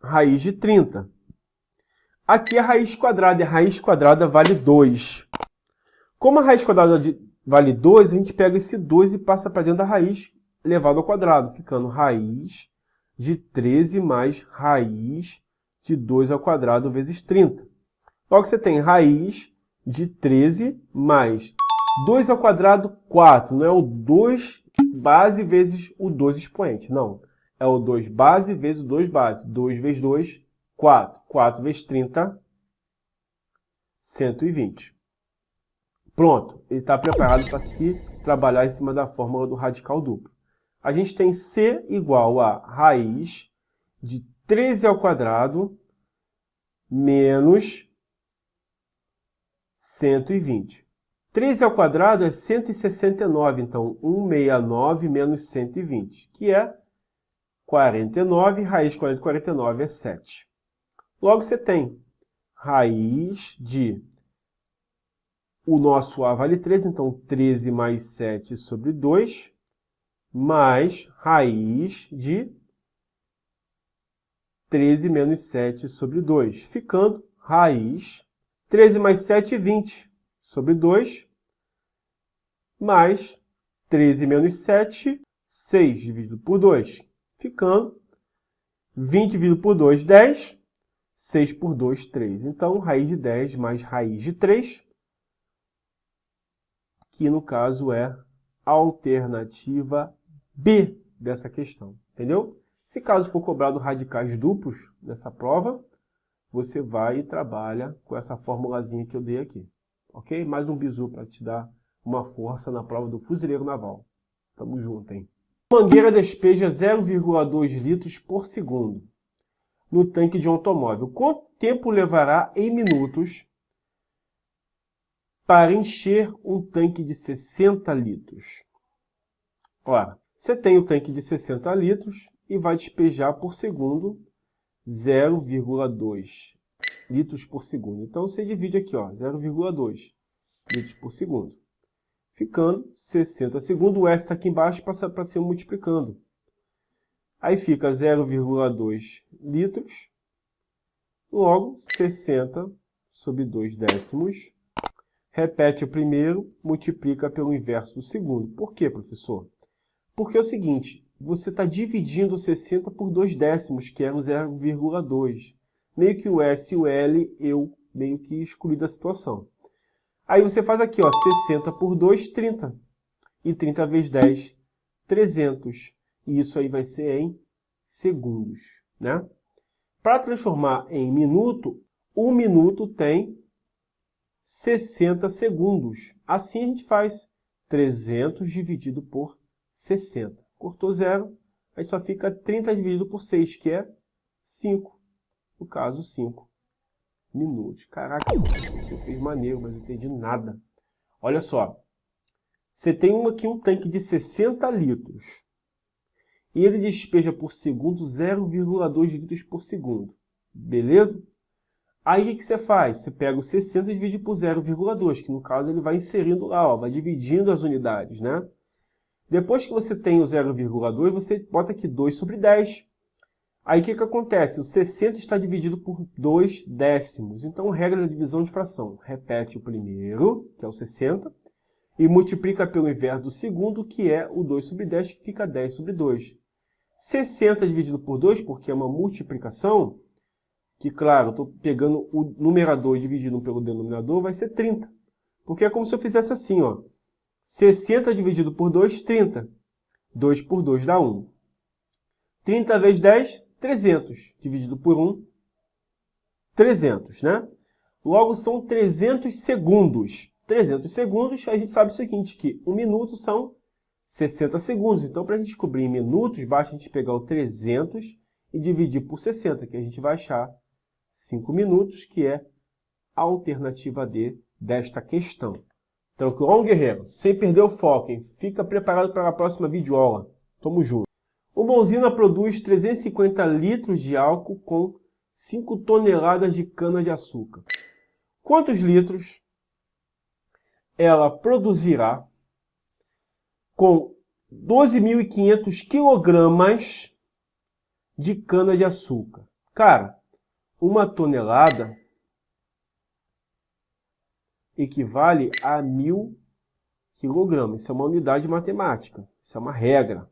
raiz de 30. Aqui a raiz quadrada, e a raiz quadrada vale 2. Como a raiz quadrada vale 2, a gente pega esse 2 e passa para dentro da raiz elevado ao quadrado, ficando raiz de 13 mais raiz de 2 ao quadrado vezes 30. Logo, você tem raiz de 13 mais 2 ao quadrado, 4. Não é o 2 base vezes o 2 expoente, não. É o 2 base vezes o 2 base. 2 vezes 2, 4. 4 vezes 30, 120. Pronto, ele está preparado para se trabalhar em cima da fórmula do radical duplo. A gente tem C igual a raiz de 13 ao quadrado menos 120. 13 ao quadrado é 169, então 169 menos 120, que é 49, raiz de 49 é 7. Logo você tem raiz de, o nosso A vale 13, então 13 mais 7 sobre 2, mais raiz de 13 menos 7 sobre 2, ficando raiz 13 mais 7, 20 sobre 2, mais 13 menos 7, 6 dividido por 2, ficando 20 dividido por 2, 10, 6 por 2, 3. Então, raiz de 10 mais raiz de 3, que no caso é a alternativa B dessa questão, entendeu? Se caso for cobrado radicais duplos nessa prova, você vai e trabalha com essa formulazinha que eu dei aqui, ok? Mais um bizu para te dar uma força na prova do fuzileiro naval. Tamo junto, hein? Mangueira despeja 0,2 litros por segundo no tanque de um automóvel. Quanto tempo levará em minutos para encher um tanque de 60 litros? Ora, você tem o tanque de 60 litros e vai despejar por segundo 0,2 litros por segundo. Então, você divide aqui, 0,2 litros por segundo. Ficando 60 segundos. O S está aqui embaixo, passa para ser multiplicando. Aí fica 0,2 litros. Logo, 60 sobre 2 décimos. Repete o primeiro, multiplica pelo inverso do segundo. Por quê, professor? Porque é o seguinte, você está dividindo 60 por 2 décimos, que era o 0,2. Meio que o S e o L, eu meio que excluí da situação. Aí você faz aqui, 60 por 2, 30. E 30 vezes 10, 300. E isso aí vai ser em segundos, né? Para transformar em minuto, 1 minuto tem 60 segundos. Assim a gente faz 300 dividido por 60. Cortou 0, aí só fica 30 dividido por 6, que é 5. No caso, 5 minutos. Caraca, eu fiz maneiro, mas não entendi nada. Olha só. Você tem aqui um tanque de 60 litros. E ele despeja por segundo 0,2 litros por segundo. Beleza? Aí o que você faz? Você pega o 60 e divide por 0,2, que no caso ele vai inserindo lá, ó, vai dividindo as unidades, né? Depois que você tem o 0,2, você bota aqui 2 sobre 10. Aí o que acontece? O 60 está dividido por 2 décimos. Então, regra da divisão de fração. Repete o primeiro, que é o 60, e multiplica pelo inverso do segundo, que é o 2 sobre 10, que fica 10 sobre 2. 60 dividido por 2, porque é uma multiplicação, que, claro, eu estou pegando o numerador e dividindo pelo denominador, vai ser 30. Porque é como se eu fizesse assim, ó. 60 dividido por 2, 30. 2 por 2 dá 1. 30 vezes 10, 300. Dividido por 1, 300, né? Logo, são 300 segundos. 300 segundos, a gente sabe o seguinte, que 1 minuto são 60 segundos. Então, para a gente descobrir em minutos, basta a gente pegar o 300 e dividir por 60, que a gente vai achar 5 minutos, que é a alternativa D desta questão. Tranquilo, guerreiro? Sem perder o foco, hein? Fica preparado para a próxima videoaula. Tamo junto. Uma usina produz 350 litros de álcool com 5 toneladas de cana-de-açúcar. Quantos litros ela produzirá com 12.500 quilogramas de cana-de-açúcar? Cara, 1 tonelada equivale a 1.000 quilogramas. Isso é uma unidade matemática. Isso é uma regra.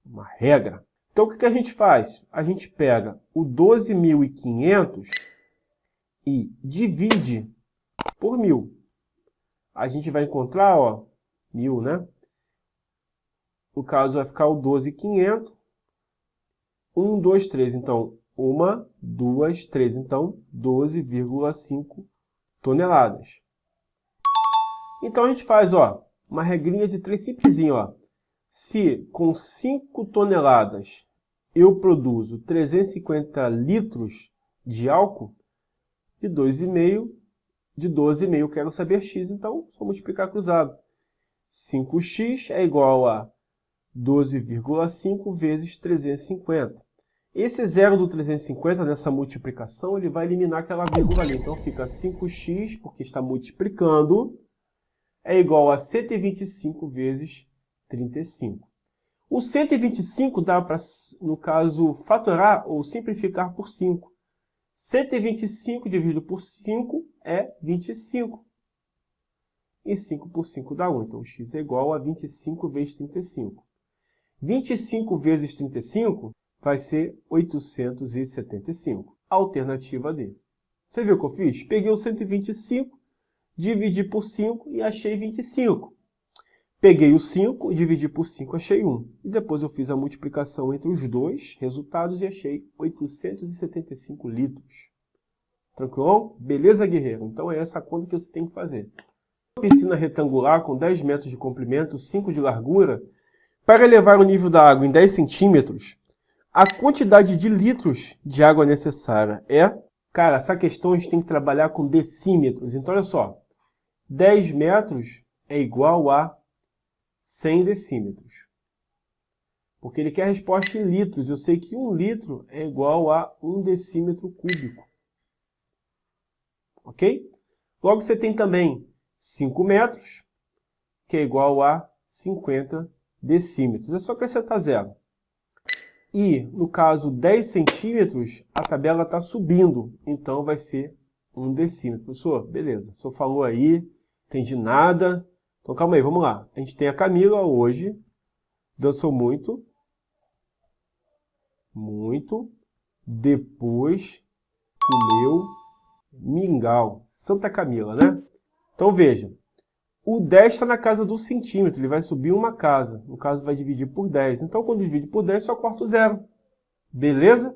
Uma regra. Então, o que a gente faz? A gente pega o 12.500 e divide por 1.000. A gente vai encontrar, ó, 1.000, né? No caso, vai ficar o 12.500. 1, 2, 3. Então, 1, 2, 3. Então, 12,5 toneladas. Então, a gente faz, ó, uma regrinha de 3 simplesinho, ó. Se com 5 toneladas eu produzo 350 litros de álcool, de 12,5 eu quero saber x, então só multiplicar cruzado. 5x é igual a 12,5 vezes 350. Esse zero do 350 nessa multiplicação, ele vai eliminar aquela vírgula ali. Então fica 5x, porque está multiplicando, é igual a 125 vezes 35. O 125 dá para, no caso, fatorar ou simplificar por 5. 125 dividido por 5 é 25. E 5 por 5 dá 1. Então, x é igual a 25 vezes 35. 25 vezes 35 vai ser 875. Alternativa D. Você viu o que eu fiz? Peguei o 125, dividi por 5 e achei 25. Peguei o 5, dividi por 5, achei 1. E depois eu fiz a multiplicação entre os dois resultados e achei 875 litros. Tranquilo? Beleza, guerreiro? Então é essa a conta que você tem que fazer. Uma piscina retangular com 10 metros de comprimento, 5 de largura, para elevar o nível da água em 10 centímetros, a quantidade de litros de água necessária é... Cara, essa questão a gente tem que trabalhar com decímetros. Então, olha só. 10 metros é igual a 100 decímetros. Porque ele quer a resposta em litros. Eu sei que 1 litro é igual a 1 decímetro cúbico. Ok? Logo, você tem também 5 metros, que é igual a 50 decímetros. É só acrescentar zero. E, no caso, 10 centímetros, a tabela está subindo. Então, vai ser 1 decímetro. Professor, beleza. O senhor falou aí, entendi nada. Então, calma aí, vamos lá. A gente tem a Camila hoje, dançou muito, depois comeu mingau. Santa Camila, né? Então, veja, o 10 está na casa do centímetro, ele vai subir uma casa. No caso, vai dividir por 10. Então, quando divide por 10, só corta o zero. Beleza?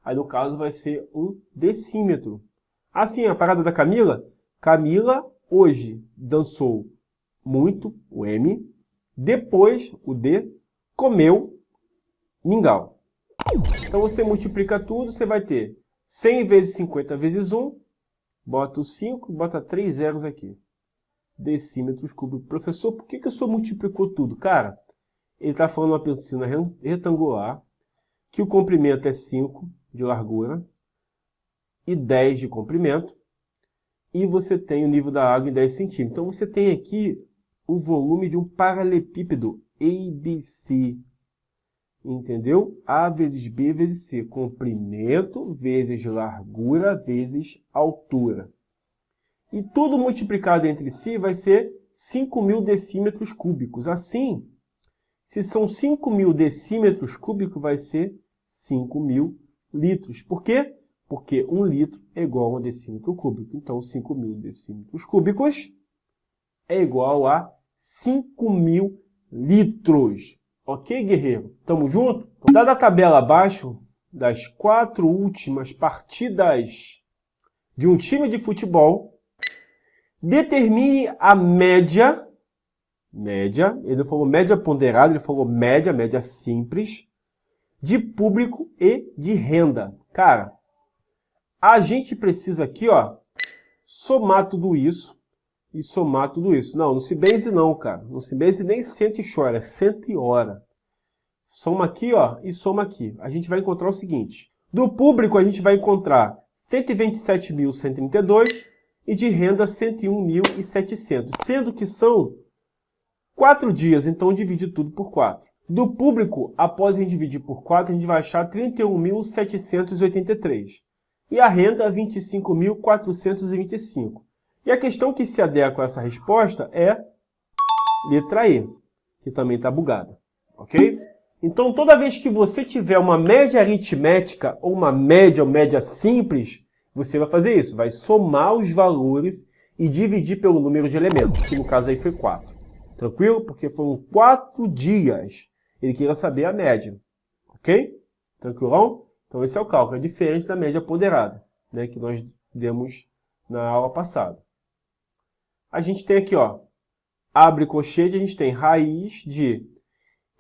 Aí, no caso, vai ser 1 decímetro. Assim, a parada da Camila. Camila, hoje, dançou muito, o M, Depois, o D, comeu mingau. Então você multiplica tudo, você vai ter 100 vezes 50 vezes 1, bota o 5, bota 3 zeros aqui. Decímetros cúbicos. Professor, por que o senhor multiplicou tudo? Cara, ele está falando uma piscina retangular, que o comprimento é 5 de largura e 10 de comprimento, e você tem o nível da água em 10 centímetros. Então você tem aqui o volume de um paralelepípedo ABC. Entendeu? A vezes B vezes C. Comprimento vezes largura vezes altura. E tudo multiplicado entre si vai ser 5.000 decímetros cúbicos. Assim, se são 5.000 decímetros cúbicos, vai ser 5.000 litros. Por quê? Porque 1 litro é igual a 1 decímetro cúbico. Então, 5.000 decímetros cúbicos é igual a 5.000 litros. Ok, guerreiro? Tamo junto? Dada a tabela abaixo das 4 últimas partidas de um time de futebol, determine a média, ele não falou média ponderada, ele falou média simples, de público e de renda. Cara, a gente precisa aqui, ó, somar tudo isso e somar tudo isso. Não se benze não, cara. Não se benze nem senta e chora, senta e ora. Soma aqui, ó, e soma aqui. A gente vai encontrar o seguinte. Do público, a gente vai encontrar 127.132 e de renda 101.700. Sendo que são 4 dias, então divide tudo por 4. Do público, após a gente dividir por 4, a gente vai achar 31.783. E a renda 25.425. E a questão que se adequa a essa resposta é letra E, que também está bugada. Ok? Então, toda vez que você tiver uma média aritmética ou uma média simples, você vai fazer isso. Vai somar os valores e dividir pelo número de elementos, que no caso aí foi 4. Tranquilo? Porque foram 4 dias. Ele queria saber a média. Ok? Tranquilão? Então esse é o cálculo. É diferente da média ponderada, né, que nós demos na aula passada. A gente tem aqui, ó, abre colchete, a gente tem raiz de...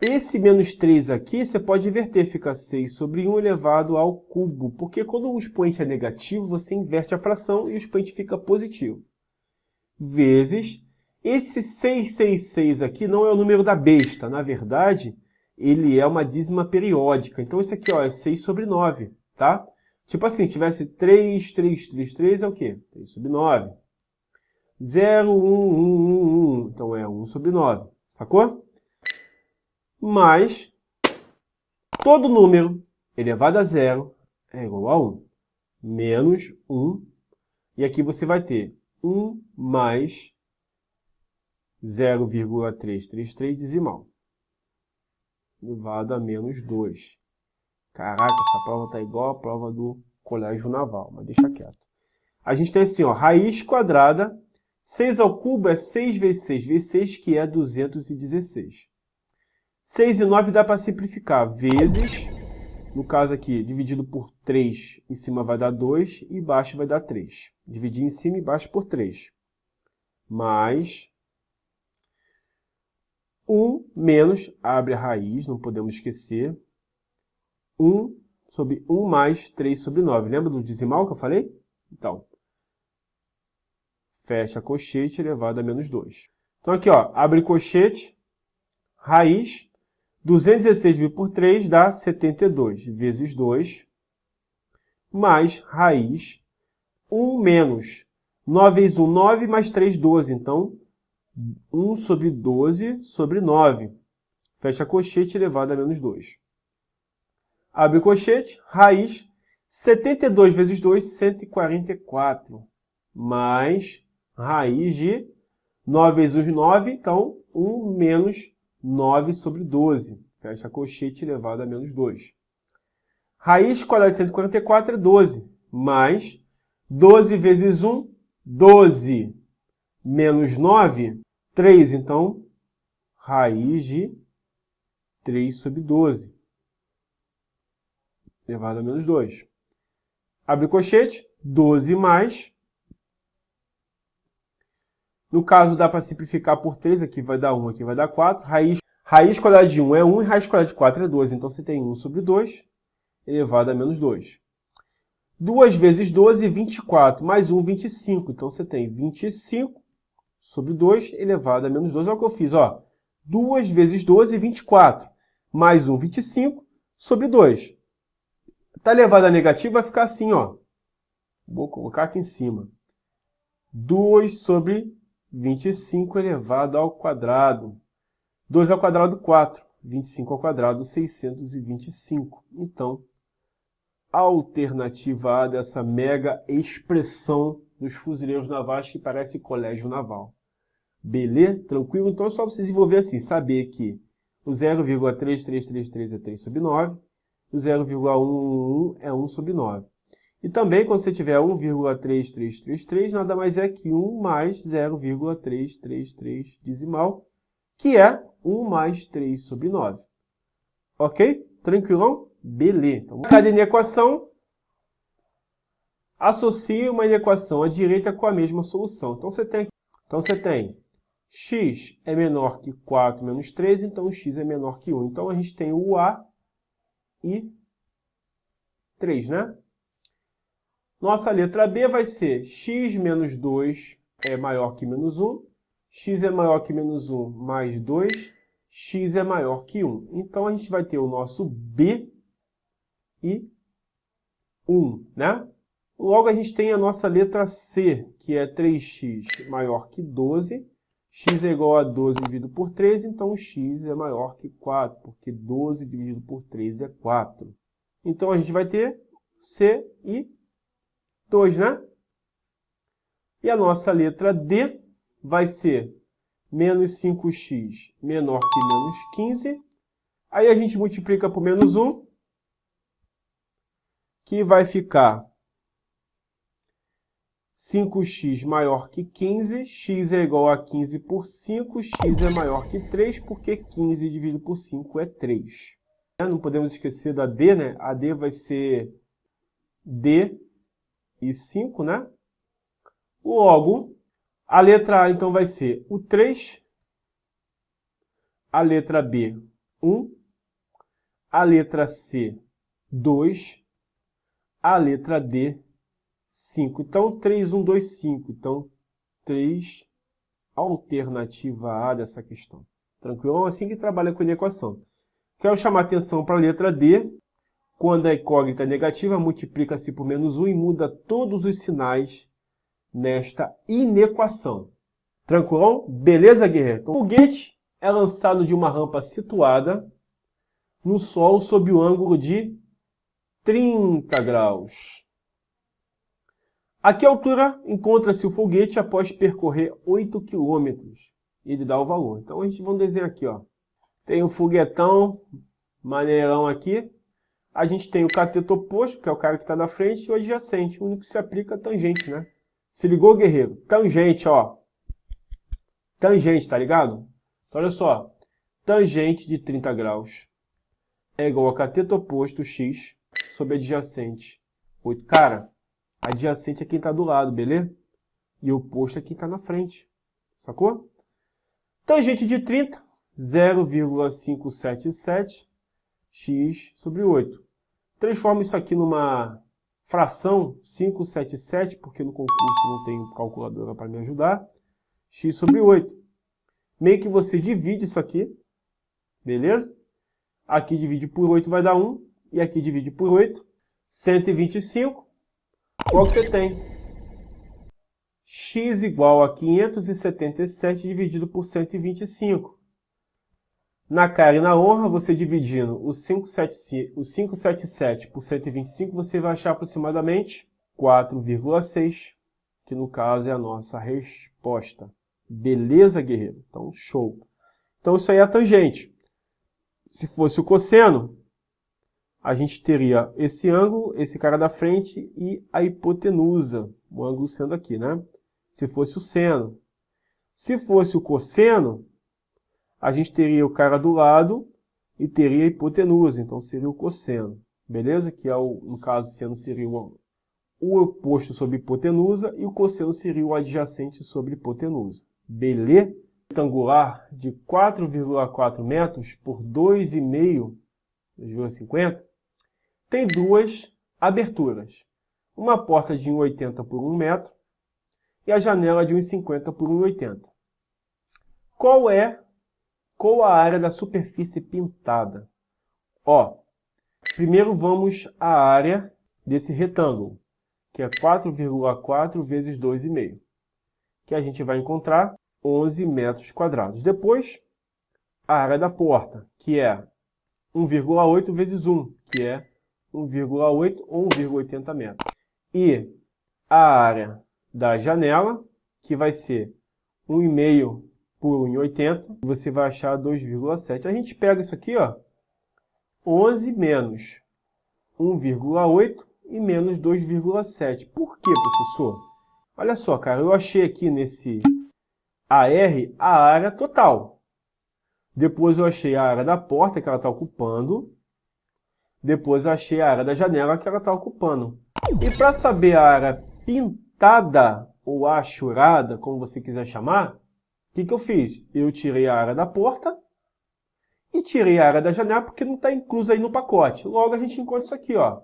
Esse menos 3 aqui, você pode inverter, fica 6 sobre 1 elevado ao cubo. Porque quando o expoente é negativo, você inverte a fração e o expoente fica positivo. Vezes, esse 666 aqui não é o número da besta. Na verdade, ele é uma dízima periódica. Então, esse aqui, ó, é 6 sobre 9, tá? Tipo assim, tivesse 3, 3, 3, 3 é o quê? 3 sobre 9. 0, 1, 1, 1, 1. Então, é 1 sobre 9. Sacou? Mas todo número elevado a 0 é igual a 1. Menos 1. E aqui você vai ter 1 mais 0,333 decimal. Elevado a menos 2. Caraca, essa prova está igual a prova do colégio naval, mas deixa quieto. A gente tem assim, ó, raiz quadrada, 6 ao cubo é 6 vezes 6 vezes 6, que é 216. 6 e 9 dá para simplificar, vezes, no caso aqui, dividido por 3, em cima vai dar 2 e embaixo vai dar 3. Dividir em cima e embaixo por 3. Mais 1 menos, abre a raiz, não podemos esquecer, 1 sobre 1 mais 3 sobre 9. Lembra do decimal que eu falei? Então, fecha colchete elevado a menos 2. Então aqui, ó, abre colchete, raiz, 216 dividido por 3 dá 72, vezes 2, mais raiz, 1 menos 9 vezes 1, 9, mais 3, 12. Então, 1 sobre 12 sobre 9. Fecha colchete elevado a menos 2. Abre colchete, raiz, 72 vezes 2, 144. Mais raiz de 9 vezes 1, 9. Então, 1 menos 9 sobre 12. Fecha colchete elevado a menos 2. Raiz quadrada de 144 é 12. Mais 12 vezes 1, 12. Menos 9, 3. Então, raiz de 3 sobre 12. Elevado a menos 2. Abre colchete, 12 mais No caso, dá para simplificar por 3, aqui vai dar 1, aqui vai dar 4. Raiz quadrada de 1 é 1 e raiz quadrada de 4 é 2. Então, você tem 1 sobre 2 elevado a menos 2. 2 vezes 12, 24. Mais 1, 25. Então, você tem 25 sobre 2 elevado a menos 2. Olha o que eu fiz, ó. 2 vezes 12, 24. Mais 1, 25 sobre 2. Está elevado a negativo, vai ficar assim, ó. Vou colocar aqui em cima. 2 sobre 25 elevado ao quadrado. 2 ao quadrado, 4. 25 ao quadrado, 625. Então, a alternativa A dessa mega expressão dos fuzileiros navais que parece colégio naval. Beleza? Tranquilo? Então é só você desenvolver assim, saber que o 0,3333 é 3 sobre 9, o 0,111 é 1 sobre 9. E também, quando você tiver 1,3333, nada mais é que 1 mais 0,333 decimal, que é 1 mais 3 sobre 9. Ok? Tranquilão? Beleza. Então, cada inequação associa uma inequação à direita com a mesma solução. Então, você tem x é menor que 4 menos 3, então x é menor que 1. Então, a gente tem o A e 3, né? Nossa letra B vai ser x menos 2 é maior que menos 1, x é maior que menos 1 mais 2, x é maior que 1. Então, a gente vai ter o nosso B e 1, né? Logo, a gente tem a nossa letra C, que é 3x maior que 12, x é igual a 12 dividido por 3, então x é maior que 4, porque 12 dividido por 3 é 4. Então, a gente vai ter C e 2, né? E a nossa letra D vai ser menos 5x menor que menos 15. Aí a gente multiplica por menos 1, que vai ficar 5x maior que 15, x é igual a 15 por 5, x é maior que 3, porque 15 dividido por 5 é 3. Não podemos esquecer da D, né? A D vai ser D e 5, né? Logo, a letra A, então, vai ser o 3, a letra B, 1, a letra C, 2, a letra D, 5. Então, 3, 1, 2, 5. Então, 3, alternativa A dessa questão. Tranquilo? Assim que trabalha com a equação. Quero chamar a atenção para a letra D. Quando a incógnita é negativa, multiplica-se por menos 1 e muda todos os sinais nesta inequação. Tranquilão? Beleza, guerreiro? Então, o foguete é lançado de uma rampa situada no solo sob o ângulo de 30 graus. A que altura encontra-se o foguete após percorrer 8 km? Ele dá o valor. Então, a gente vai desenhar aqui, ó. Tem o foguetão, maneirão aqui. A gente tem o cateto oposto, que é o cara que está na frente, e o adjacente. O único que se aplica é tangente, né? Se ligou, guerreiro? Tangente, ó. Tangente, tá ligado? Então, olha só. Tangente de 30 graus é igual a cateto oposto, x, sobre adjacente. 8. Cara, adjacente é quem está do lado, beleza? E o oposto é quem está na frente. Sacou? Tangente de 30, 0,577 x sobre 8. Transforma isso aqui numa fração 577, porque no concurso não tem calculadora para me ajudar. X sobre 8. Meio que você divide isso aqui, beleza? Aqui divide por 8 vai dar 1, e aqui divide por 8, 125. Qual que você tem? X igual a 577 dividido por 125. Na cara e na honra, você dividindo o 577 por 125, você vai achar aproximadamente 4,6, que no caso é a nossa resposta. Beleza, guerreiro? Então, show. Então, isso aí é a tangente. Se fosse o cosseno, a gente teria esse ângulo, esse cara da frente e a hipotenusa, o ângulo sendo aqui, né? Se fosse o seno. Se fosse o cosseno, a gente teria o cara do lado e teria a hipotenusa, então seria o cosseno, beleza? Que é no caso, o seno seria o oposto sobre hipotenusa e o cosseno seria o adjacente sobre hipotenusa, Beleza? Retangular de 4,4 metros por 2,5, tem duas aberturas. Uma porta de 1,80 por 1 metro e a janela de 1,50 por 1,80. Qual a área da superfície pintada? Ó, primeiro vamos à área desse retângulo, que é 4,4 vezes 2,5, que a gente vai encontrar 11 metros quadrados. Depois, a área da porta, que é 1,8 vezes 1, que é 1,8 ou 1,80 metros. E a área da janela, que vai ser 1,5 por 1,80, você vai achar 2,7. A gente pega isso aqui, ó, 11 menos 1,8 e menos 2,7. Por quê, professor? Olha só, cara, eu achei aqui nesse AR a área total. Depois eu achei a área da porta que ela está ocupando. Depois eu achei a área da janela que ela está ocupando. E para saber a área pintada ou achurada, como você quiser chamar, o que eu fiz? Eu tirei a área da porta e tirei a área da janela porque não está incluso aí no pacote. Logo a gente encontra isso aqui, ó,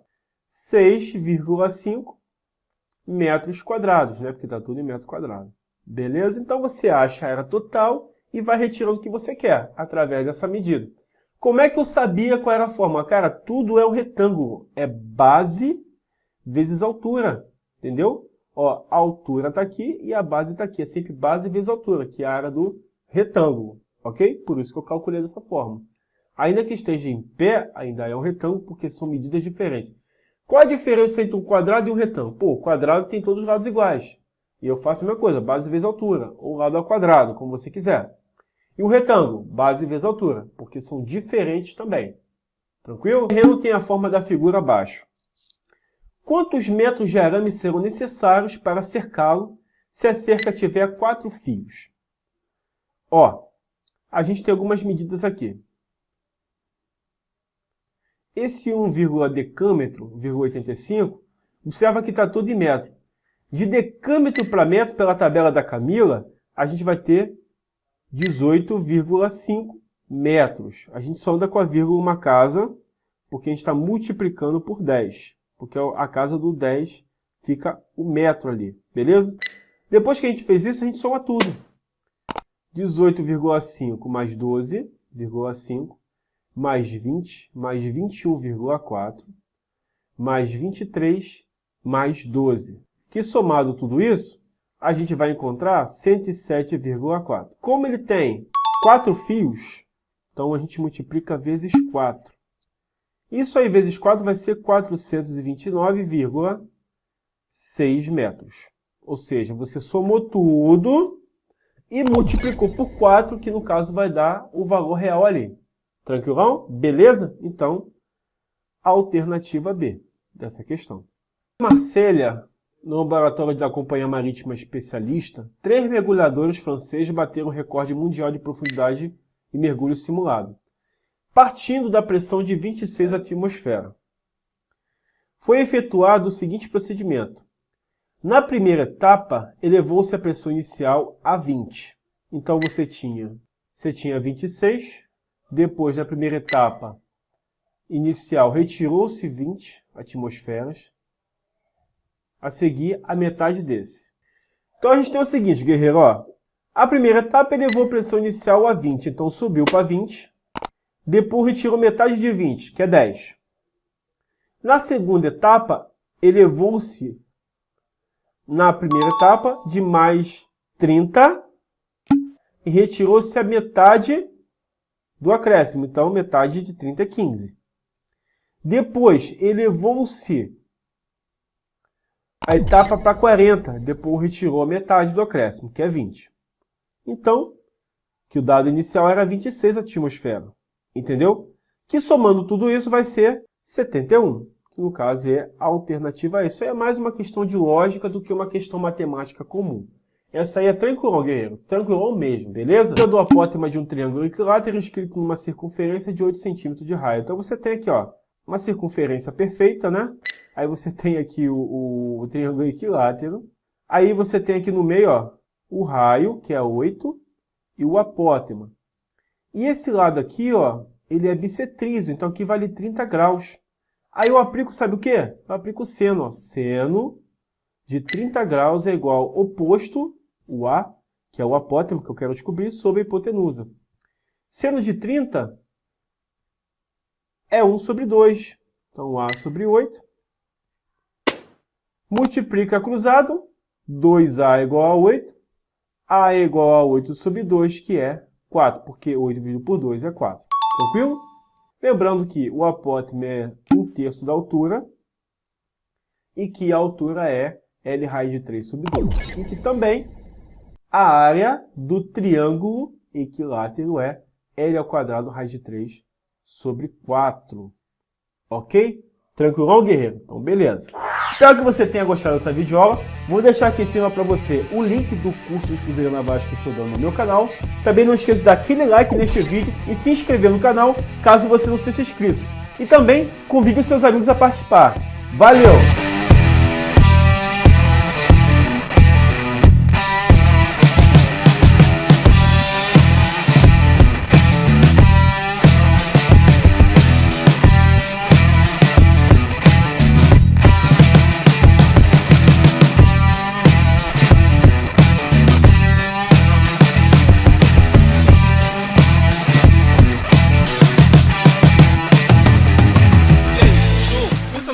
6,5 metros quadrados, né? Porque está tudo em metro quadrado. Beleza? Então você acha a área total e vai retirando o que você quer através dessa medida. Como é que eu sabia qual era a forma? Cara, tudo é um retângulo. É base vezes altura. Entendeu? Ó, a altura está aqui e a base está aqui. É sempre base vezes altura, que é a área do retângulo. Ok? Por isso que eu calculei dessa forma. Ainda que esteja em pé, ainda é um retângulo, porque são medidas diferentes. Qual a diferença entre um quadrado e um retângulo? Pô, o quadrado tem todos os lados iguais. E eu faço a mesma coisa, base vezes altura, ou lado ao quadrado, como você quiser. E o retângulo, base vezes altura, porque são diferentes também. Tranquilo? O terreno tem a forma da figura abaixo. Quantos metros de arame serão necessários para cercá-lo se a cerca tiver 4 fios? Ó, a gente tem algumas medidas aqui. Esse 1, decâmetro, 0,85, observa que está tudo em metro. De decâmetro para metro, pela tabela da Camila, a gente vai ter 18,5 metros. A gente só anda com a vírgula uma casa, porque a gente está multiplicando por 10. Porque a casa do 10 fica o metro ali, beleza? Depois que a gente fez isso, a gente soma tudo. 18,5 mais 12,5, mais 20, mais 21,4, mais 23, mais 12. Que somado tudo isso, a gente vai encontrar 107,4. Como ele tem 4 fios, então a gente multiplica vezes 4. Isso aí vezes 4 vai ser 429,6 metros. Ou seja, você somou tudo e multiplicou por 4, que no caso vai dar o valor real ali. Tranquilão? Beleza? Então, a alternativa B dessa questão. Marselha, no laboratório da Companhia Marítima Especialista, 3 mergulhadores franceses bateram o recorde mundial de profundidade e mergulho simulado, partindo da pressão de 26 atmosferas. Foi efetuado o seguinte procedimento. Na primeira etapa, elevou-se a pressão inicial a 20. Então você tinha 26, depois da primeira etapa inicial retirou-se 20 atmosferas, a seguir a metade desse. Então a gente tem o seguinte, guerreiro, ó. A primeira etapa elevou a pressão inicial a 20, então subiu para 20. Depois retirou metade de 20, que é 10. Na segunda etapa, elevou-se na primeira etapa de mais 30 e retirou-se a metade do acréscimo. Então, metade de 30 é 15. Depois, elevou-se a etapa para 40. Depois, retirou a metade do acréscimo, que é 20. Então, que o dado inicial era 26 atmosferas. Entendeu? Que somando tudo isso vai ser 71. Que no caso é a alternativa a isso. É mais uma questão de lógica do que uma questão matemática comum. Essa aí é tranquilão, guerreiro. Tranquilão mesmo, beleza? Eu dou a apótema de um triângulo equilátero escrito numa circunferência de 8 centímetros de raio. Então você tem aqui, ó, uma circunferência perfeita, né? Aí você tem aqui o triângulo equilátero. Aí você tem aqui no meio, ó, o raio, que é 8, e o apótema. E esse lado aqui, ó, ele é bissetrísio, então aqui vale 30 graus. Aí eu aplico, sabe o quê? Eu aplico o seno. Ó. Seno de 30 graus é igual ao oposto, o A, que é o apótema que eu quero descobrir, sobre a hipotenusa. Seno de 30 é 1 sobre 2. Então, A sobre 8. Multiplica cruzado. 2A é igual a 8. A é igual a 8 sobre 2, que é 4. Porque 8 dividido por 2 é 4. Tranquilo? Lembrando que o apótema é 1/3 da altura. E que a altura é L raiz de 3 sobre 2. E que também a área do triângulo equilátero é L ao quadrado raiz de 3 sobre 4. Ok? Tranquilão, guerreiro? Então, beleza. Espero que você tenha gostado dessa videoaula. Vou deixar aqui em cima para você o link do curso de fuzileiro naval que eu estou dando no meu canal. Também não esqueça de dar aquele like neste vídeo e se inscrever no canal, caso você não seja inscrito. E também convide os seus amigos a participar. Valeu!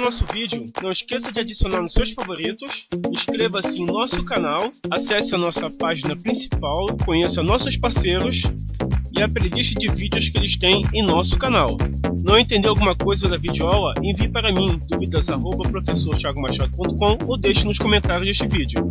Nosso vídeo, não esqueça de adicionar nos seus favoritos, inscreva-se em nosso canal, acesse a nossa página principal, conheça nossos parceiros e a playlist de vídeos que eles têm em nosso canal. Não entendeu alguma coisa da videoaula? Envie para mim, dúvidas@professorthiagomachado.com ou deixe nos comentários deste vídeo.